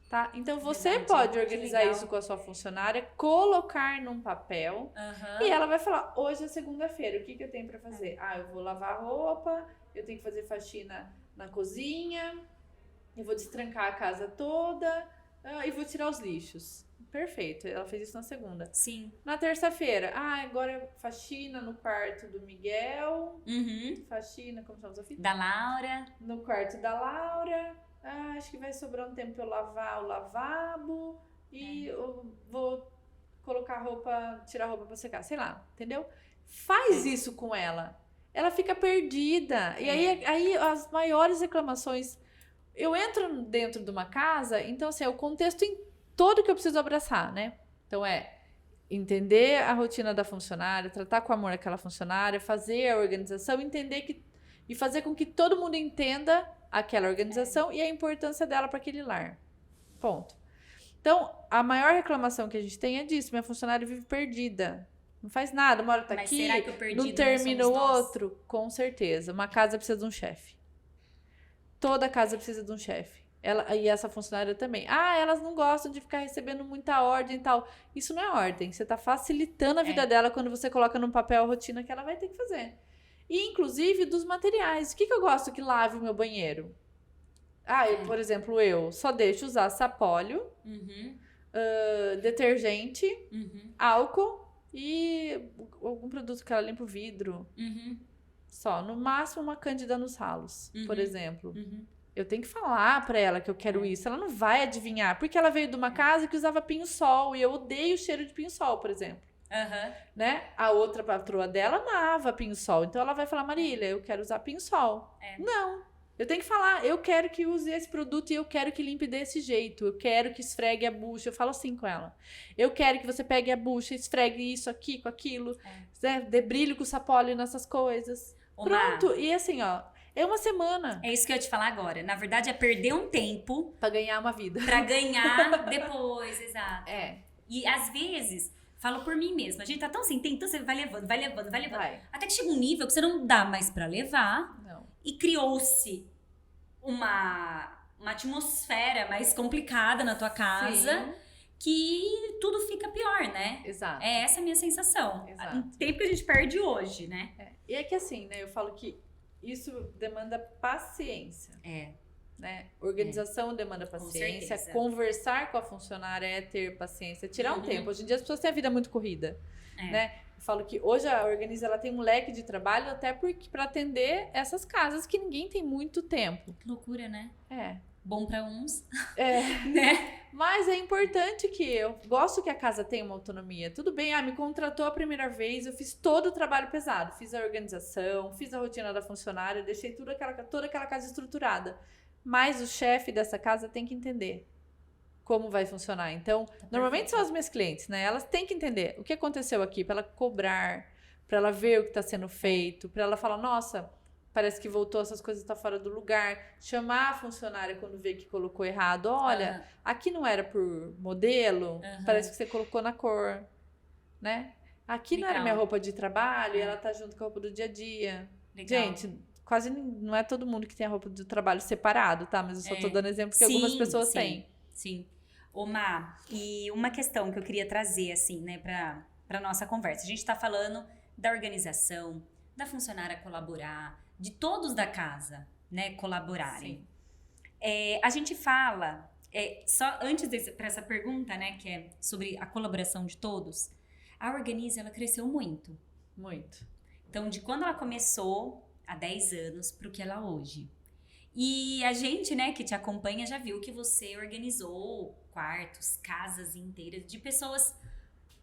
Tá? Então você pode organizar isso com a sua funcionária, colocar num papel e ela vai falar, hoje é segunda-feira, o que eu tenho pra fazer? Eu vou lavar roupa, eu tenho que fazer faxina na cozinha, eu vou destrancar a casa toda e vou tirar os lixos. Perfeito, ela fez isso na segunda. Sim. Na terça-feira, agora faxina no quarto do Miguel, faxina, como chama a fita? Da Laura. No quarto da Laura. Acho que vai sobrar um tempo pra eu lavar o lavabo e eu vou colocar tirar a roupa pra secar, sei lá, entendeu? Faz isso com ela. Ela fica perdida. E aí as maiores reclamações... Eu entro dentro de uma casa, então assim, é o contexto todo que eu preciso abraçar, né? Então entender a rotina da funcionária, tratar com amor aquela funcionária, fazer a organização, e fazer com que todo mundo entenda aquela organização e a importância dela para aquele lar. Ponto. Então, a maior reclamação que a gente tem é disso. Minha funcionária vive perdida. Não faz nada. Uma hora tá aqui, será que o perdido não termina o nós? outro. Com certeza. Uma casa precisa de um chefe. Toda casa precisa de um chefe. E essa funcionária também. Elas não gostam de ficar recebendo muita ordem e tal. Isso não é ordem. Você tá facilitando a vida dela quando você coloca num papel a rotina que ela vai ter que fazer. E, inclusive, dos materiais. O que eu gosto que lave o meu banheiro? Por exemplo, eu só deixo usar sapólio, detergente, álcool e algum produto que ela limpa o vidro. Só. No máximo, uma cândida nos ralos, por exemplo. Eu tenho que falar pra ela que eu quero isso. Ela não vai adivinhar. Porque ela veio de uma casa que usava pinho-sol. E eu odeio o cheiro de pinho-sol, por exemplo. Né? A outra patroa dela amava pinho-sol. Então ela vai falar, Marília, eu quero usar pinho-sol. Não. Eu tenho que falar, eu quero que use esse produto e eu quero que limpe desse jeito. Eu quero que esfregue a bucha. Eu falo assim com ela. Eu quero que você pegue a bucha, esfregue isso aqui com aquilo. Debrilhe com o sapólio nessas coisas. Pronto. E assim, é uma semana. É isso que eu ia te falar agora. Na verdade, é perder um tempo pra ganhar uma vida. Pra ganhar depois, exato. E às vezes... Falo por mim mesma. A gente tá tão assim, então você vai levando. Até que chega um nível que você não dá mais pra levar. Não. E criou-se uma atmosfera mais complicada na tua casa. Que tudo fica pior, né? Exato. É essa a minha sensação. Exato. O tempo que a gente perde hoje, né? E é que assim, né? Eu falo que isso demanda paciência. Né? Organização demanda paciência, conversar com a funcionária é ter paciência, tirar um tempo. Hoje em dia as pessoas têm a vida muito corrida, né? Eu falo que hoje a Organiza ela tem um leque de trabalho até para atender essas casas que ninguém tem muito tempo. Que loucura, né? Bom pra uns. Né? Mas é importante que eu gosto que a casa tenha uma autonomia. Tudo bem, me contratou a primeira vez, eu fiz todo o trabalho pesado, fiz a organização, fiz a rotina da funcionária, deixei toda aquela casa estruturada. Mas o chefe dessa casa tem que entender como vai funcionar. Então, normalmente são as minhas clientes, né? Elas têm que entender o que aconteceu aqui, para ela cobrar, para ela ver o que está sendo feito, para ela falar, nossa, parece que voltou, essas coisas estão fora do lugar. Chamar a funcionária quando vê que colocou errado. Olha, aqui não era por modelo, parece que você colocou na cor, né? Aqui não era minha roupa de trabalho e ela tá junto com a roupa do dia a dia. Legal. Gente... Quase não é todo mundo que tem a roupa de trabalho separado, tá? Mas eu só tô dando exemplo que algumas pessoas têm. Sim. Ô, Má, e uma questão que eu queria trazer, assim, né, pra nossa conversa. A gente tá falando da organização, da funcionária colaborar, de todos da casa, né, colaborarem. Sim. A gente fala, só antes para essa pergunta, né, que é sobre a colaboração de todos, a Organize, ela cresceu muito. Muito. Então, de quando ela começou, há 10 anos, para o que ela é hoje. E a gente, né, que te acompanha, já viu que você organizou quartos, casas inteiras de pessoas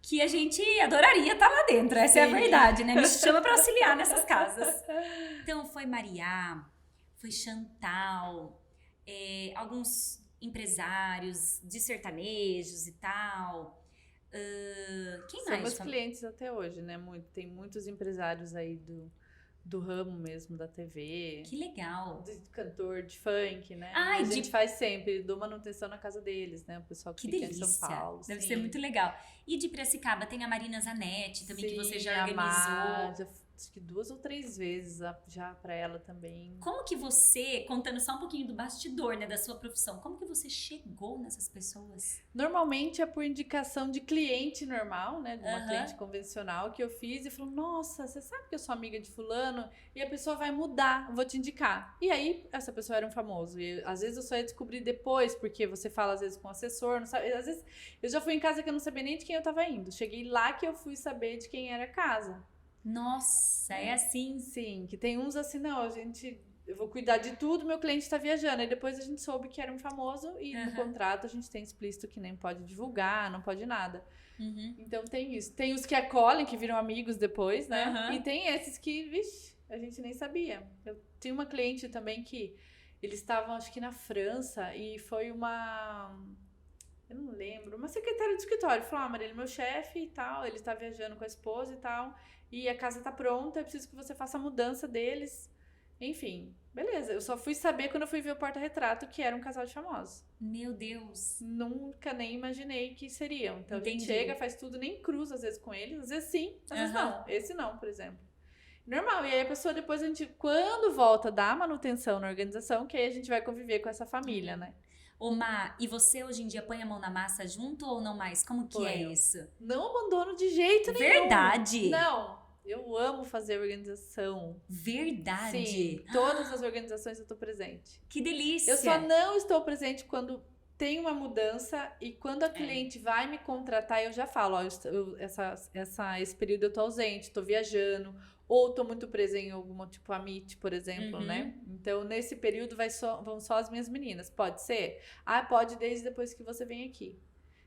que a gente adoraria estar lá dentro. Essa é a verdade, né? Me chama para auxiliar nessas casas. Então, foi Mariá, foi Chantal, alguns empresários de sertanejos e tal. Quem mais? Somos clientes até hoje, né? Tem muitos empresários aí do ramo mesmo, da TV. Que legal. De cantor, de funk, né? Ah, a gente faz sempre, dou manutenção na casa deles, né? O pessoal que fica delícia. em São Paulo. Deve sim. ser muito legal. E de Piracicaba tem a Marina Zanetti também, sim, que você já organizou. Acho que 2 ou 3 vezes já pra ela também. Como que você, contando só um pouquinho do bastidor, né, da sua profissão, como que você chegou nessas pessoas? Normalmente é por indicação de cliente normal, né? De uma cliente convencional que eu fiz e falou: nossa, você sabe que eu sou amiga de fulano e a pessoa vai mudar, vou te indicar. E aí, essa pessoa era um famoso. E às vezes eu só ia descobrir depois, porque você fala às vezes com o assessor, não sabe? Às vezes eu já fui em casa que eu não sabia nem de quem eu tava indo. Cheguei lá que eu fui saber de quem era a casa. Nossa, é assim? Sim, que tem uns assim, não, eu vou cuidar de tudo, meu cliente tá viajando. Aí depois a gente soube que era um famoso e no contrato a gente tem explícito que nem pode divulgar, não pode nada. Então tem isso. Tem os que acolhem, que viram amigos depois, né? E tem esses que, vixe, a gente nem sabia. Eu tinha uma cliente também que eles estavam, acho que na França, e foi eu não lembro, uma secretária do escritório. Falou: Marília, meu chefe e tal, ele tá viajando com a esposa e tal, e a casa tá pronta, eu preciso que você faça a mudança deles. Enfim, beleza. Eu só fui saber quando eu fui ver o porta-retrato que era um casal de famosos. Meu Deus. Nunca nem imaginei que seriam. Então Entendi. A gente chega, faz tudo, nem cruza às vezes com eles. Às vezes sim, às vezes não. Esse não, por exemplo. Normal. E aí a pessoa depois, quando volta, dá manutenção na organização, que aí a gente vai conviver com essa família, né? Ô, Má, e você hoje em dia põe a mão na massa junto ou não mais? Como que é isso? Não abandono de jeito nenhum. Verdade? Não. Eu amo fazer organização. Verdade? Sim, todas as organizações eu tô presente. Que delícia! Eu só não estou presente quando tem uma mudança e quando a cliente vai me contratar, eu já falo, ó, esse período eu tô ausente, tô viajando, ou tô muito presa em alguma, tipo a Meet, por exemplo, né? Então, nesse período vão só as minhas meninas. Pode ser? Ah, pode desde depois que você vem aqui.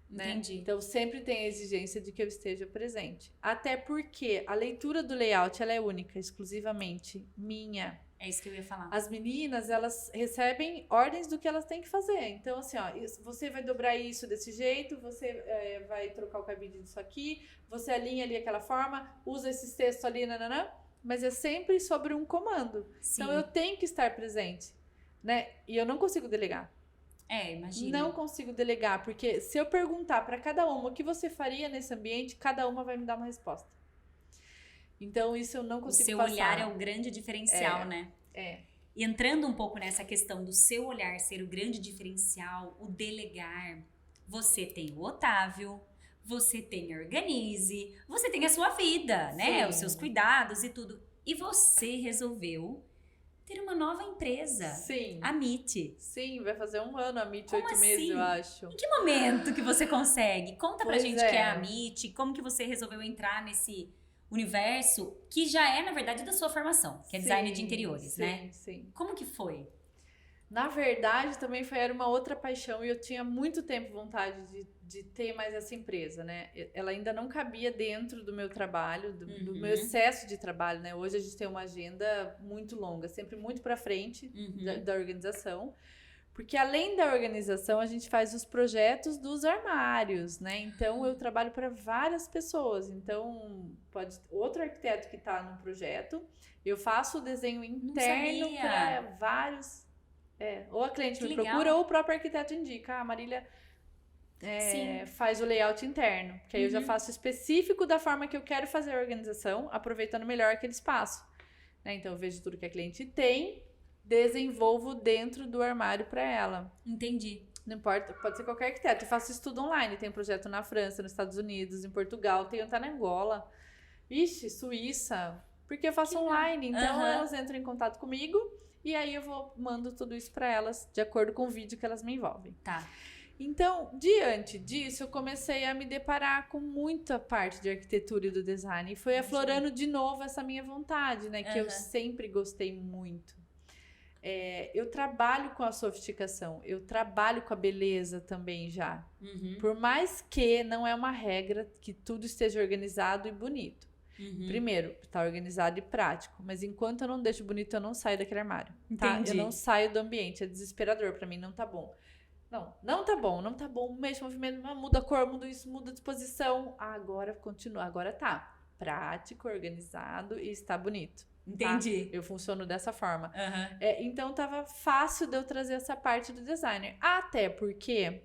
Né? Entendi. Então sempre tem a exigência de que eu esteja presente. Até porque a leitura do layout ela é única, exclusivamente minha. É isso que eu ia falar. As meninas, elas recebem ordens do que elas têm que fazer. Então, assim, ó, você vai dobrar isso desse jeito, você vai trocar o cabide disso aqui, você alinha ali aquela forma, usa esses textos ali, nananã, mas é sempre sobre um comando. Sim. Então eu tenho que estar presente, né? E eu não consigo delegar. Imagina. Não consigo delegar, porque se eu perguntar para cada uma o que você faria nesse ambiente, cada uma vai me dar uma resposta. Então, isso eu não consigo passar. O seu olhar é o grande diferencial, né? E entrando um pouco nessa questão do seu olhar ser o grande diferencial, o delegar, você tem o Otávio, você tem a Organize, você tem a sua vida, né? Sim. Os seus cuidados e tudo. E você resolveu ter uma nova empresa. Sim. A Meet. Sim, vai fazer 1 ano a Meet, Como 8 meses, assim? eu acho. Em que momento que você consegue? Conta pra Pois gente é. que é a Meet, como que você resolveu entrar nesse universo que já é, na verdade, da sua formação, que é design de interiores, né? Sim. Como que foi? Na verdade, também era uma outra paixão e eu tinha muito tempo vontade de ter mais essa empresa, né? Ela ainda não cabia dentro do meu trabalho, do meu excesso de trabalho, né? Hoje a gente tem uma agenda muito longa, sempre muito para frente da organização. Porque além da organização, a gente faz os projetos dos armários, né? Então, eu trabalho para várias pessoas. Então, outro arquiteto que está no projeto, eu faço o desenho interno para vários... ou a cliente me procura ou o próprio arquiteto indica. A Marília faz o layout interno. Que aí eu já faço específico da forma que eu quero fazer a organização, aproveitando melhor aquele espaço. Né? Então, eu vejo tudo que a cliente tem, desenvolvo dentro do armário para ela. Entendi. Não importa, pode ser qualquer arquiteto. Eu faço isso tudo online. Tem projeto na França, nos Estados Unidos, em Portugal, tem tá na Angola. Ixi, Suíça. Porque eu faço online, então Aham. elas entram em contato comigo e aí eu mando tudo isso para elas de acordo com o vídeo que elas me envolvem. Tá. Então, diante disso, eu comecei a me deparar com muita parte de arquitetura e do design. E foi aflorando de novo essa minha vontade, né? Que eu sempre gostei muito. Eu trabalho com a sofisticação, eu trabalho com a beleza também já. Por mais que não é uma regra que tudo esteja organizado e bonito. Primeiro, tá organizado e prático. Mas enquanto eu não deixo bonito, eu não saio daquele armário. Tá? Eu não saio do ambiente. É desesperador pra mim, não tá bom. Não tá bom. Mexe o movimento, muda a cor, muda isso, muda a disposição. Agora continua, agora tá. Prático, organizado e está bonito. Entendi. Tá? Eu funciono dessa forma. Então tava fácil de eu trazer essa parte do designer. Até porque,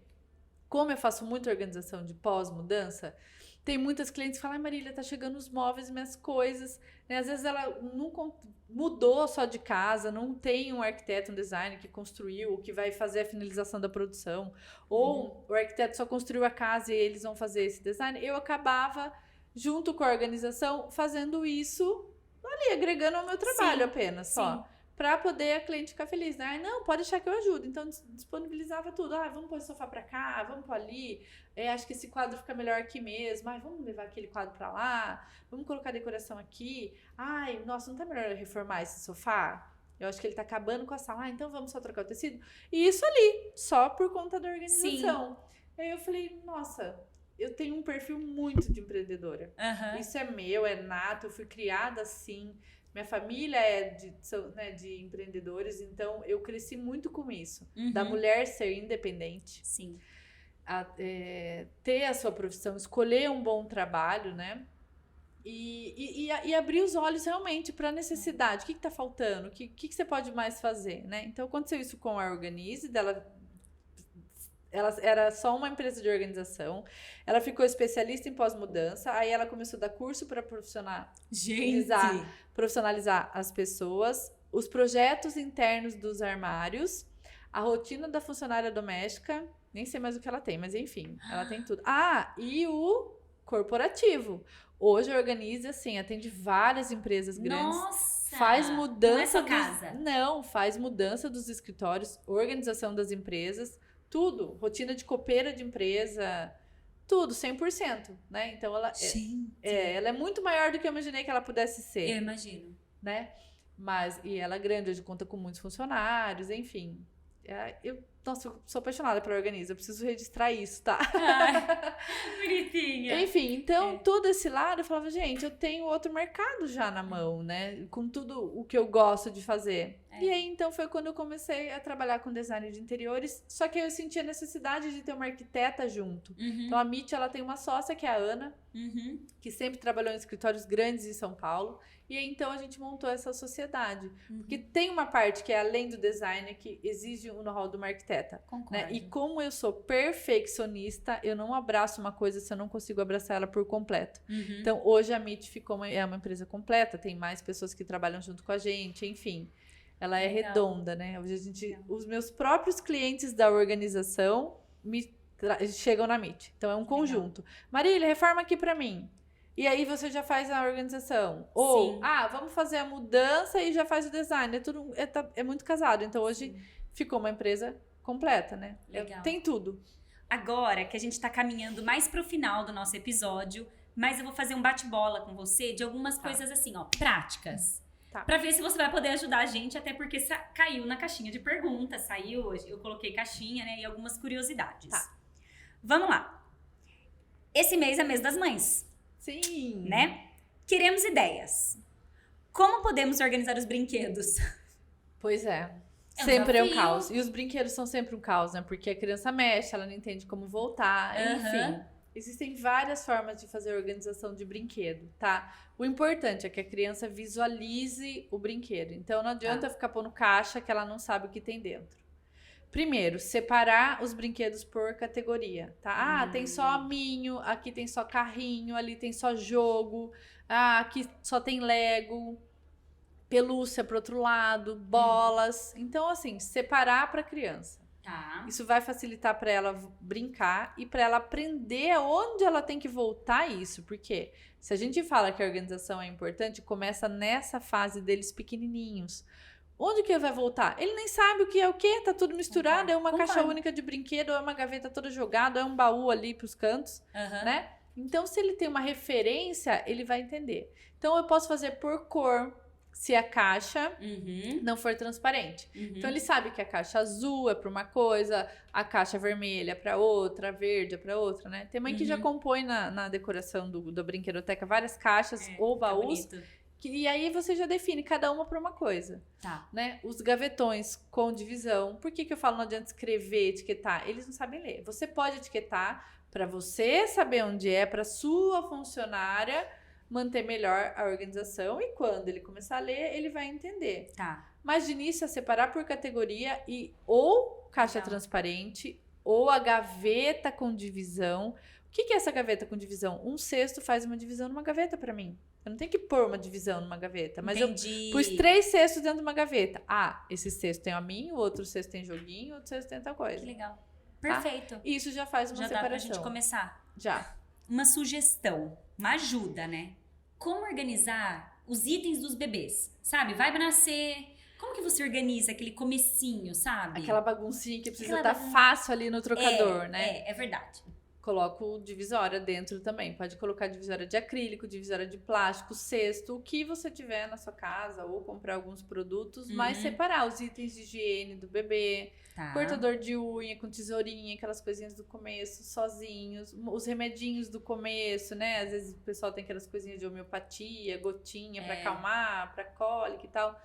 como eu faço muita organização de pós-mudança, tem muitas clientes que falam, Marília, tá chegando os móveis, minhas coisas. Né? Às vezes ela não mudou só de casa, não tem um arquiteto, um designer que construiu, que vai fazer a finalização da produção. Ou o arquiteto só construiu a casa e eles vão fazer esse design. Eu acabava, junto com a organização, fazendo isso ali, agregando ao meu trabalho apenas, só. Pra poder a cliente ficar feliz, né? Não, pode deixar que eu ajudo. Então, disponibilizava tudo. Vamos pôr o sofá pra cá, vamos pôr ali. Acho que esse quadro fica melhor aqui mesmo. Vamos levar aquele quadro pra lá. Vamos colocar decoração aqui. Nossa, não tá melhor reformar esse sofá? Eu acho que ele tá acabando com a sala. Então, vamos só trocar o tecido? E isso ali, só por conta da organização. Aí eu falei, nossa, eu tenho um perfil muito de empreendedora. Isso é meu, é nato. Eu fui criada assim. Minha família é de empreendedores, então eu cresci muito com isso. Da mulher ser independente. Ter a sua profissão, escolher um bom trabalho, né? E abrir os olhos realmente para a necessidade. O que está faltando? O que você pode mais fazer, né? Então aconteceu isso com a Organize, ela era só uma empresa de organização. Ela ficou especialista em pós-mudança. Aí ela começou a dar curso para profissionalizar as pessoas, os projetos internos dos armários, a rotina da funcionária doméstica. Nem sei mais o que ela tem, mas enfim, ela tem tudo. E o corporativo. Hoje a Organize, assim, atende várias empresas grandes. Nossa! Faz mudança. Não é só casa. Não, faz mudança dos escritórios, organização das empresas. Tudo, rotina de copeira de empresa, tudo, 100%, né? Então, ela é muito maior do que eu imaginei que ela pudesse ser. Eu imagino. Né? E ela é grande, hoje conta com muitos funcionários, enfim. Eu sou apaixonada pela Organiza, eu preciso registrar isso, tá? Bonitinha. Enfim, então, todo esse lado, eu falava, gente, eu tenho outro mercado já na mão, né? Com tudo o que eu gosto de fazer. E aí, então, foi quando eu comecei a trabalhar com design de interiores, só que eu senti a necessidade de ter uma arquiteta junto. Então, a MIT, ela tem uma sócia, que é a Ana, que sempre trabalhou em escritórios grandes em São Paulo. E aí, então, a gente montou essa sociedade. Porque tem uma parte que é além do design, que exige o know-how de uma arquiteta. Né? E como eu sou perfeccionista, eu não abraço uma coisa se eu não consigo abraçar ela por completo. Então, hoje a MIT é uma empresa completa, tem mais pessoas que trabalham junto com a gente, enfim. Ela é redonda, né? Hoje os meus próprios clientes da organização chegam na MIT. Então, é um conjunto. Marília, reforma aqui pra mim. E aí você já faz a organização. Ou, vamos fazer a mudança e já faz o design. É muito casado. Então, hoje ficou uma empresa completa, né? Legal. Tem tudo. Agora que a gente tá caminhando mais pro final do nosso episódio, mas eu vou fazer um bate-bola com você de algumas coisas assim, práticas. Pra ver se você vai poder ajudar a gente, até porque caiu na caixinha de perguntas, eu coloquei caixinha, né, e algumas curiosidades. Vamos lá. Esse mês é mês das mães. Sim. Né? Queremos ideias. Como podemos organizar os brinquedos? Pois é. Sempre é um caos. E os brinquedos são sempre um caos, né? Porque a criança mexe, ela não entende como voltar, enfim. Existem várias formas de fazer a organização de brinquedo, tá? O importante é que a criança visualize o brinquedo. Então, não adianta ficar pondo caixa que ela não sabe o que tem dentro. Primeiro, separar os brinquedos por categoria, tá? Tem só aminho, aqui tem só carrinho, ali tem só jogo, aqui só tem Lego, pelúcia pro outro lado, bolas. Então, assim, separar pra criança. Tá. Isso vai facilitar para ela brincar e para ela aprender aonde ela tem que voltar isso. Porque se a gente fala que a organização é importante, começa nessa fase deles pequenininhos. Onde que ele vai voltar? Ele nem sabe o que é o quê, tá tudo misturado, é uma caixa única de brinquedo, é uma gaveta toda jogada, é um baú ali pros cantos, né? Então, se ele tem uma referência, ele vai entender. Então, eu posso fazer por cor, se a caixa não for transparente. Então, ele sabe que a caixa azul é para uma coisa, a caixa vermelha é para outra, a verde é para outra, né? Tem mãe que já compõe na decoração do brinquedoteca várias caixas ou baús. E aí você já define cada uma para uma coisa. Tá. Né? Os gavetões com divisão. Por que eu falo não adianta escrever, etiquetar? Eles não sabem ler. Você pode etiquetar para você saber onde é, para sua funcionária manter melhor a organização. E quando ele começar a ler, ele vai entender. Tá. Mas de início é separar por categoria e ou caixa transparente ou a gaveta com divisão. O que é essa gaveta com divisão? Um cesto faz uma divisão numa gaveta para mim. Eu não tenho que pôr uma divisão numa gaveta, mas Entendi. eu pus 3 cestos dentro de uma gaveta. Ah, esse cesto tem a mim, o outro cesto tem joguinho, o outro cesto tem tal coisa. Que legal. Perfeito. Tá? Isso já faz uma já separação. Dá pra gente começar. Já. Uma sugestão, uma ajuda, né? Como organizar os itens dos bebês? Sabe? Vai nascer... Como que você organiza aquele comecinho, sabe? Aquela baguncinha que precisa estar fácil ali no trocador, né? É verdade. Coloco divisória dentro também. Pode colocar divisória de acrílico, divisória de plástico, cesto, o que você tiver na sua casa, ou comprar alguns produtos, mas separar os itens de higiene do bebê, cortador de unha com tesourinha, aquelas coisinhas do começo, sozinhos, os remedinhos do começo, né? Às vezes o pessoal tem aquelas coisinhas de homeopatia, gotinha pra acalmar, pra cólica e tal.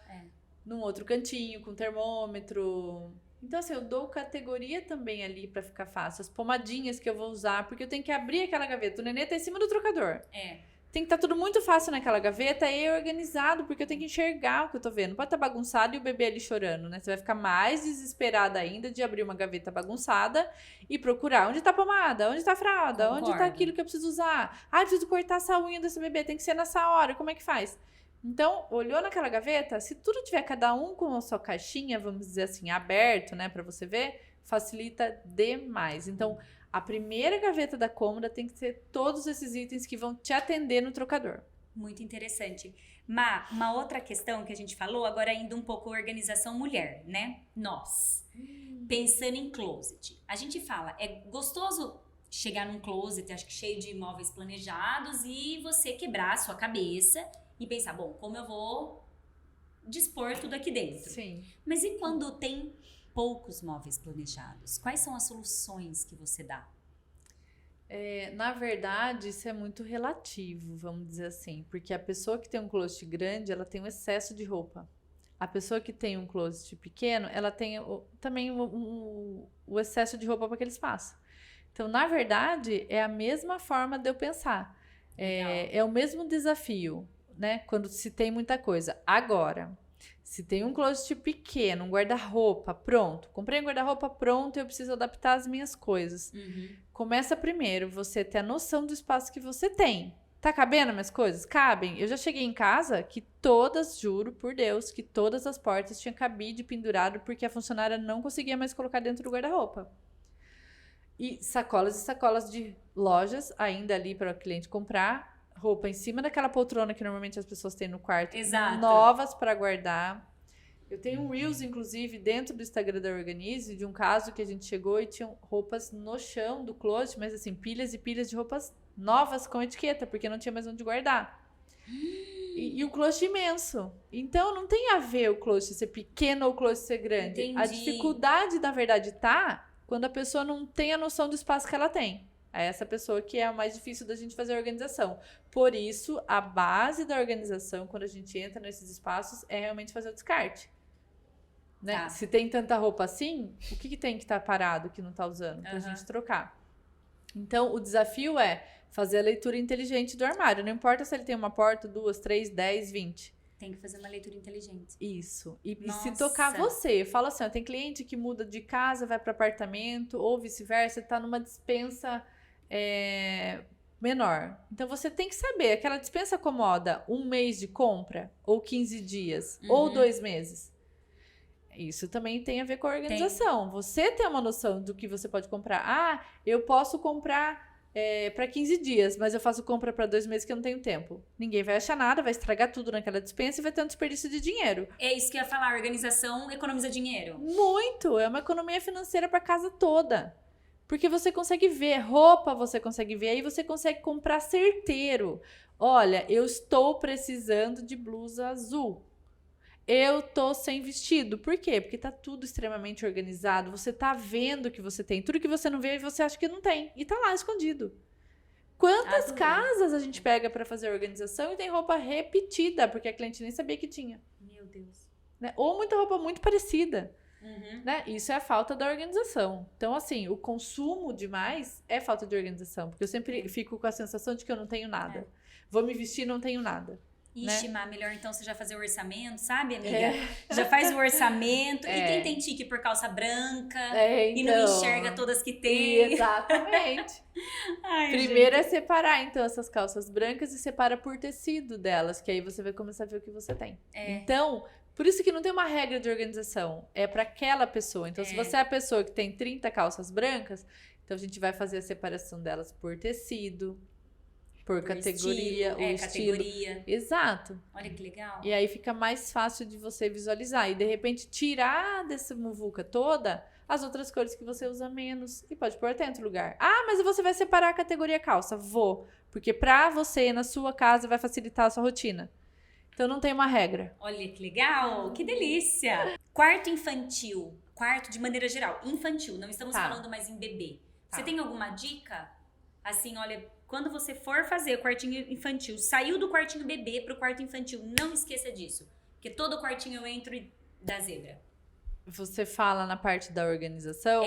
Num outro cantinho, com termômetro. Então, assim, eu dou categoria também ali pra ficar fácil. As pomadinhas que eu vou usar, porque eu tenho que abrir aquela gaveta. O nenê tá em cima do trocador. Tem que estar tudo muito fácil naquela gaveta e organizado, porque eu tenho que enxergar o que eu tô vendo. Não pode estar bagunçado e o bebê ali chorando, né? Você vai ficar mais desesperada ainda de abrir uma gaveta bagunçada e procurar onde tá a pomada, onde tá a fralda, onde tá aquilo que eu preciso usar. Ah, eu preciso cortar essa unha desse bebê, tem que ser nessa hora, como é que faz? Então, olhou naquela gaveta, se tudo tiver cada um com a sua caixinha, vamos dizer assim, aberto, né, pra você ver, facilita demais. Então, a primeira gaveta da cômoda tem que ter todos esses itens que vão te atender no trocador. Muito interessante. Má, uma outra questão que a gente falou, agora indo um pouco organização mulher, né? Nós, pensando em closet. A gente fala, é gostoso chegar num closet, acho que cheio de móveis planejados, e você quebrar a sua cabeça e pensar, bom, como eu vou dispor tudo aqui dentro? Sim. Mas e quando tem poucos móveis planejados? Quais são as soluções que você dá? Na verdade, isso é muito relativo, vamos dizer assim. Porque a pessoa que tem um closet grande, ela tem um excesso de roupa. A pessoa que tem um closet pequeno, ela tem também o excesso de roupa para aquele espaço. Então, na verdade, é a mesma forma de eu pensar. É o mesmo desafio, né? Quando se tem muita coisa. Agora, se tem um closet pequeno, um guarda-roupa pronto, comprei um guarda-roupa pronto e eu preciso adaptar as minhas coisas. Começa primeiro você ter a noção do espaço que você tem. Tá cabendo minhas coisas? Cabem. Eu já cheguei em casa que todas, juro por Deus, que todas as portas tinham cabide pendurado porque a funcionária não conseguia mais colocar dentro do guarda-roupa. E sacolas de lojas ainda ali para o cliente comprar. Roupa em cima daquela poltrona que normalmente as pessoas têm no quarto. Exato. Novas para guardar. Eu tenho um Reels, inclusive, dentro do Instagram da Organize, de um caso que a gente chegou e tinham roupas no chão do closet, mas assim, pilhas e pilhas de roupas novas com etiqueta, porque não tinha mais onde guardar. E o closet imenso. Então, não tem a ver o closet ser pequeno ou o closet ser grande. Entendi. A dificuldade, na verdade, tá quando a pessoa não tem a noção do espaço que ela tem. É essa pessoa que é a mais difícil da gente fazer a organização. Por isso, a base da organização, quando a gente entra nesses espaços, é realmente fazer o descarte. Né? Tá. Se tem tanta roupa assim, o que tem que estar parado, que não está usando, pra gente trocar? Então, o desafio é fazer a leitura inteligente do armário. Não importa se ele tem uma porta, 2, 3, 10, 20. Tem que fazer uma leitura inteligente. Isso. E se tocar você, eu falo assim, ó, tem cliente que muda de casa, vai para apartamento, ou vice-versa, tá numa dispensa menor. Então, você tem que saber, aquela dispensa acomoda 1 mês de compra, ou 15 dias, ou 2 meses. Isso também tem a ver com a organização. Você tem uma noção do que você pode comprar. Ah, eu posso comprar para 15 dias, mas eu faço compra para 2 meses que eu não tenho tempo. Ninguém vai achar nada, vai estragar tudo naquela despensa e vai ter um desperdício de dinheiro. É isso que eu ia falar, a organização economiza dinheiro. Muito! É uma economia financeira para casa toda. Porque você consegue ver, roupa você consegue ver, aí você consegue comprar certeiro. Olha, eu estou precisando de blusa azul. Eu tô sem vestido. Por quê? Porque tá tudo extremamente organizado. Você tá vendo que você tem. Tudo que você não vê, você acha que não tem. E tá lá, escondido. Quantas casas a gente pega pra fazer a organização e tem roupa repetida, porque a cliente nem sabia que tinha. Meu Deus. Né? Ou muita roupa muito parecida. Uhum. Né? Isso é a falta da organização. Então, assim, o consumo demais é falta de organização. Porque eu sempre fico com a sensação de que eu não tenho nada. Vou me vestir e não tenho nada. Ixi, Má, melhor então você já fazer o orçamento, sabe, amiga? É. Já faz o orçamento. É. E quem tem tique por calça branca Então, e não enxerga todas que tem. Exatamente. Ai, Primeiro gente. é separar, então, essas calças brancas e separa por tecido delas, que aí você vai começar a ver o que você tem. Então, por isso que não tem uma regra de organização. É para aquela pessoa. Então, se você é a pessoa que tem 30 calças brancas, então a gente vai fazer a separação delas por tecido, por categoria, estilo, estilo. categoria. Exato. Olha que legal. E aí fica mais fácil de você visualizar. E de repente tirar dessa muvuca toda as outras cores que você usa menos. E pode pôr até em outro lugar. Ah, mas você vai separar a categoria calça. Vou. Porque pra você, na sua casa, vai facilitar a sua rotina. Então não tem uma regra. Olha que legal. Que delícia. Quarto infantil. Quarto de maneira geral. Infantil. Não estamos falando mais em bebê. Você tem alguma dica? Assim, olha... Quando você for fazer o quartinho infantil, saiu do quartinho bebê pro quarto infantil, não esqueça disso. Porque todo quartinho eu entro da zebra. Você fala na parte da organização?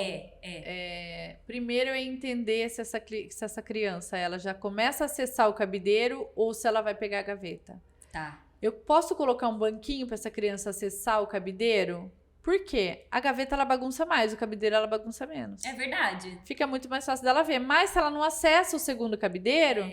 Primeiro é entender se essa criança ela já começa a acessar o cabideiro ou se ela vai pegar a gaveta. Tá. Eu posso colocar um banquinho para essa criança acessar o cabideiro? Por quê? A gaveta ela bagunça mais, o cabideiro ela bagunça menos. É verdade. Fica muito mais fácil dela ver. Mas se ela não acessa o segundo cabideiro,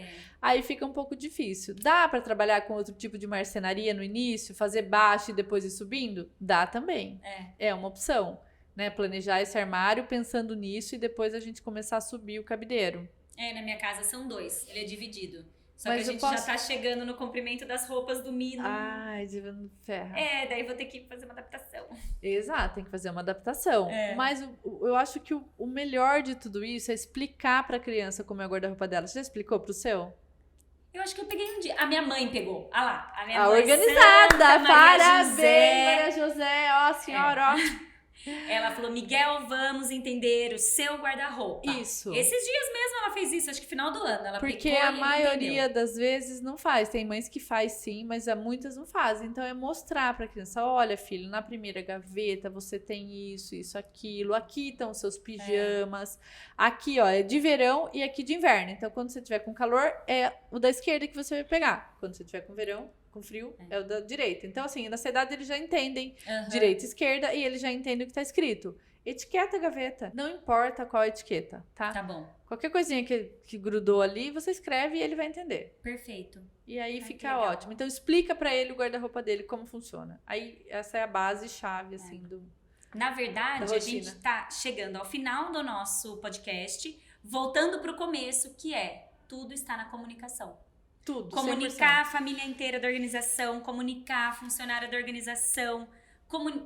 aí fica um pouco difícil. Dá para trabalhar com outro tipo de marcenaria no início, fazer baixo e depois ir subindo? Dá também. É uma opção, né? Planejar esse armário pensando nisso e depois a gente começar a subir o cabideiro. Na minha casa são 2, ele é dividido. Só Mas que a gente já tá chegando no comprimento das roupas do Mino. Ai, divano ferro. Daí vou ter que fazer uma adaptação. Exato, tem que fazer uma adaptação. Mas eu acho que o melhor de tudo isso é explicar pra criança como é o guarda-roupa dela. Você já explicou pro seu? Eu acho que eu peguei um dia. A minha mãe pegou. Ah lá, a minha A mãe organizada! Santa Maria Parabéns, José. Maria José! Ó, senhora, ó. Ela falou, Miguel, vamos entender o seu guarda-roupa. Isso. Esses dias mesmo ela fez isso, acho que final do ano. Ela Porque pegou a e maioria entendeu. das vezes não faz. Tem mães que faz sim, mas muitas não fazem. Então é mostrar pra criança, olha filho, na primeira gaveta você tem isso, aquilo. Aqui estão os seus pijamas. Aqui, ó, é de verão e aqui de inverno. Então quando você tiver com calor, é o da esquerda que você vai pegar. Quando você tiver com verão, com frio, é o da direita. Então assim, nessa idade eles já entendem direita e esquerda e eles já entendem o que tá escrito. Etiqueta gaveta. Não importa qual etiqueta, tá? Tá bom. Qualquer coisinha que grudou ali, você escreve e ele vai entender. Perfeito. E aí que fica legal. ótimo. Então explica pra ele o guarda-roupa dele, como funciona. Aí essa é a base chave, assim, Na verdade, da a gente rotina. tá chegando ao final do nosso podcast, voltando pro começo, que é tudo está na comunicação. Tudo, Comunicar a família inteira da organização, comunicar a funcionária da organização,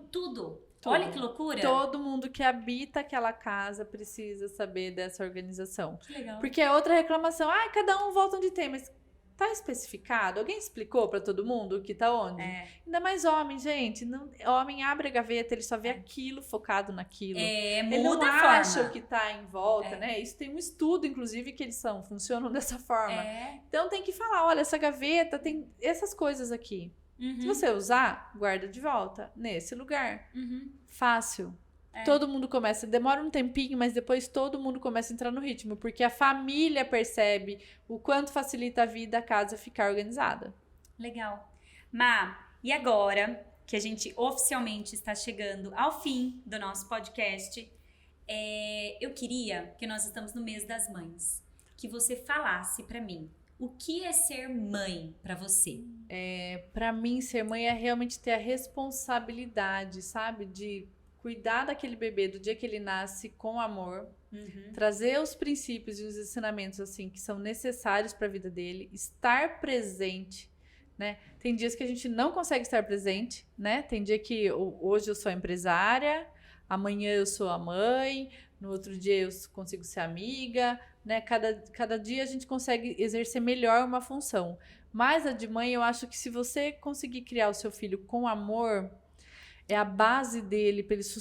tudo. Olha que loucura. Todo mundo que habita aquela casa precisa saber dessa organização. Que legal. Porque é outra reclamação. Ah, cada um volta onde tem, mas tá especificado? Alguém explicou pra todo mundo o que tá onde? Ainda mais homem, gente. Homem abre a gaveta, ele só vê aquilo, focado naquilo. Ele não Muda a acha forma. o que tá em volta, né? Isso tem um estudo, inclusive, que eles funcionam dessa forma. Então tem que falar, olha, essa gaveta tem essas coisas aqui. Se você usar, guarda de volta nesse lugar. Fácil. Todo mundo começa, demora um tempinho, mas depois todo mundo começa a entrar no ritmo, porque a família percebe o quanto facilita a vida a casa ficar organizada. Legal. Má, e agora que a gente oficialmente está chegando ao fim do nosso podcast, eu queria, que nós estamos no mês das mães, que você falasse pra mim O que é ser mãe pra você? Pra mim, ser mãe é realmente ter a responsabilidade, sabe? De cuidar daquele bebê do dia que ele nasce com amor, trazer os princípios e os ensinamentos assim que são necessários para a vida dele, estar presente, né? Tem dias que a gente não consegue estar presente, né? Tem dia que hoje eu sou a empresária, amanhã eu sou a mãe, no outro dia eu consigo ser amiga, né? Cada dia a gente consegue exercer melhor uma função. Mas a de mãe, eu acho que se você conseguir criar o seu filho com amor, é a base dele para ele se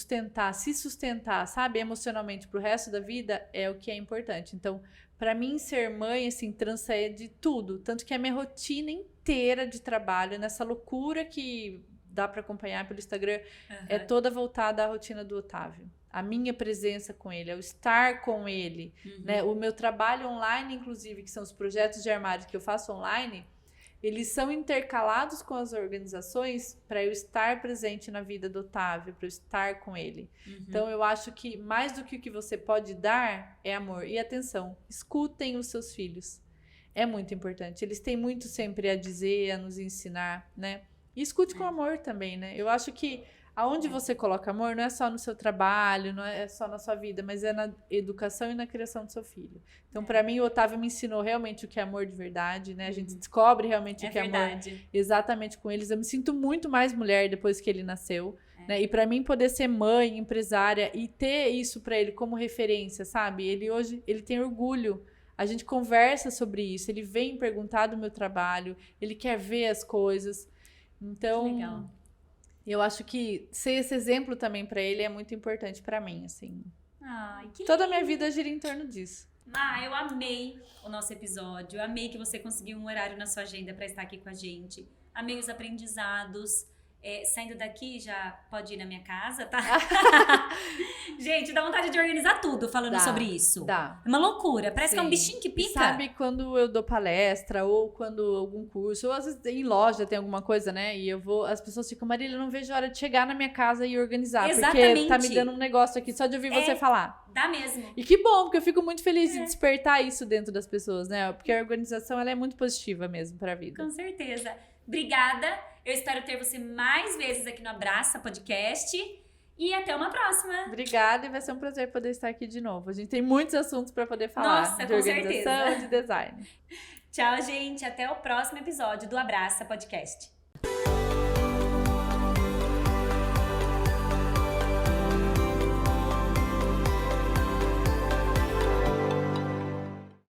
sustentar, sabe, emocionalmente pro resto da vida, é o que é importante. Então, para mim, ser mãe, assim, transcende tudo. Tanto que a minha rotina inteira de trabalho, nessa loucura que dá para acompanhar pelo Instagram, é toda voltada à rotina do Otávio. A minha presença com ele, é o estar com ele, né? O meu trabalho online, inclusive, que são os projetos de armário que eu faço online, eles são intercalados com as organizações para eu estar presente na vida do Otávio, para eu estar com ele. Então, eu acho que mais do que o que você pode dar é amor. E atenção, escutem os seus filhos. É muito importante. Eles têm muito sempre a dizer, a nos ensinar, né? E escute com amor também, né? Eu acho que aonde você coloca amor não é só no seu trabalho, não é só na sua vida, mas é na educação e na criação do seu filho. Então, para mim, o Otávio me ensinou realmente o que é amor de verdade, né? A gente descobre realmente o que é amor exatamente com eles. Eu me sinto muito mais mulher depois que ele nasceu, né? E para mim poder ser mãe, empresária e ter isso para ele como referência, sabe? Ele hoje, ele tem orgulho. A gente conversa sobre isso, ele vem perguntar do meu trabalho, ele quer ver as coisas. Então, que legal. Eu acho que ser esse exemplo também pra ele é muito importante pra mim, assim. Ai, que Toda a lindo. minha vida gira em torno disso. Eu amei o nosso episódio. Eu amei que você conseguiu um horário na sua agenda pra estar aqui com a gente. Amei os aprendizados. Saindo daqui, já pode ir na minha casa, tá? Gente, dá vontade de organizar tudo falando sobre isso. Dá. É uma loucura. Parece que é um Sim. bichinho que pica. E sabe quando eu dou palestra, ou quando algum curso, ou às vezes em loja tem alguma coisa, né? E eu vou, as pessoas ficam, Marília, eu não vejo a hora de chegar na minha casa e organizar. Exatamente. Porque tá me dando um negócio aqui só de ouvir você falar. Dá mesmo. E que bom, porque eu fico muito feliz de despertar isso dentro das pessoas, né? Porque a organização, ela é muito positiva mesmo pra vida. Com certeza. Obrigada. Eu espero ter você mais vezes aqui no Abraça Podcast. E até uma próxima. Obrigada, e vai ser um prazer poder estar aqui de novo. A gente tem muitos assuntos para poder falar. Nossa, de com organização certeza. e de design. Tchau, gente. Até o próximo episódio do Abraça Podcast.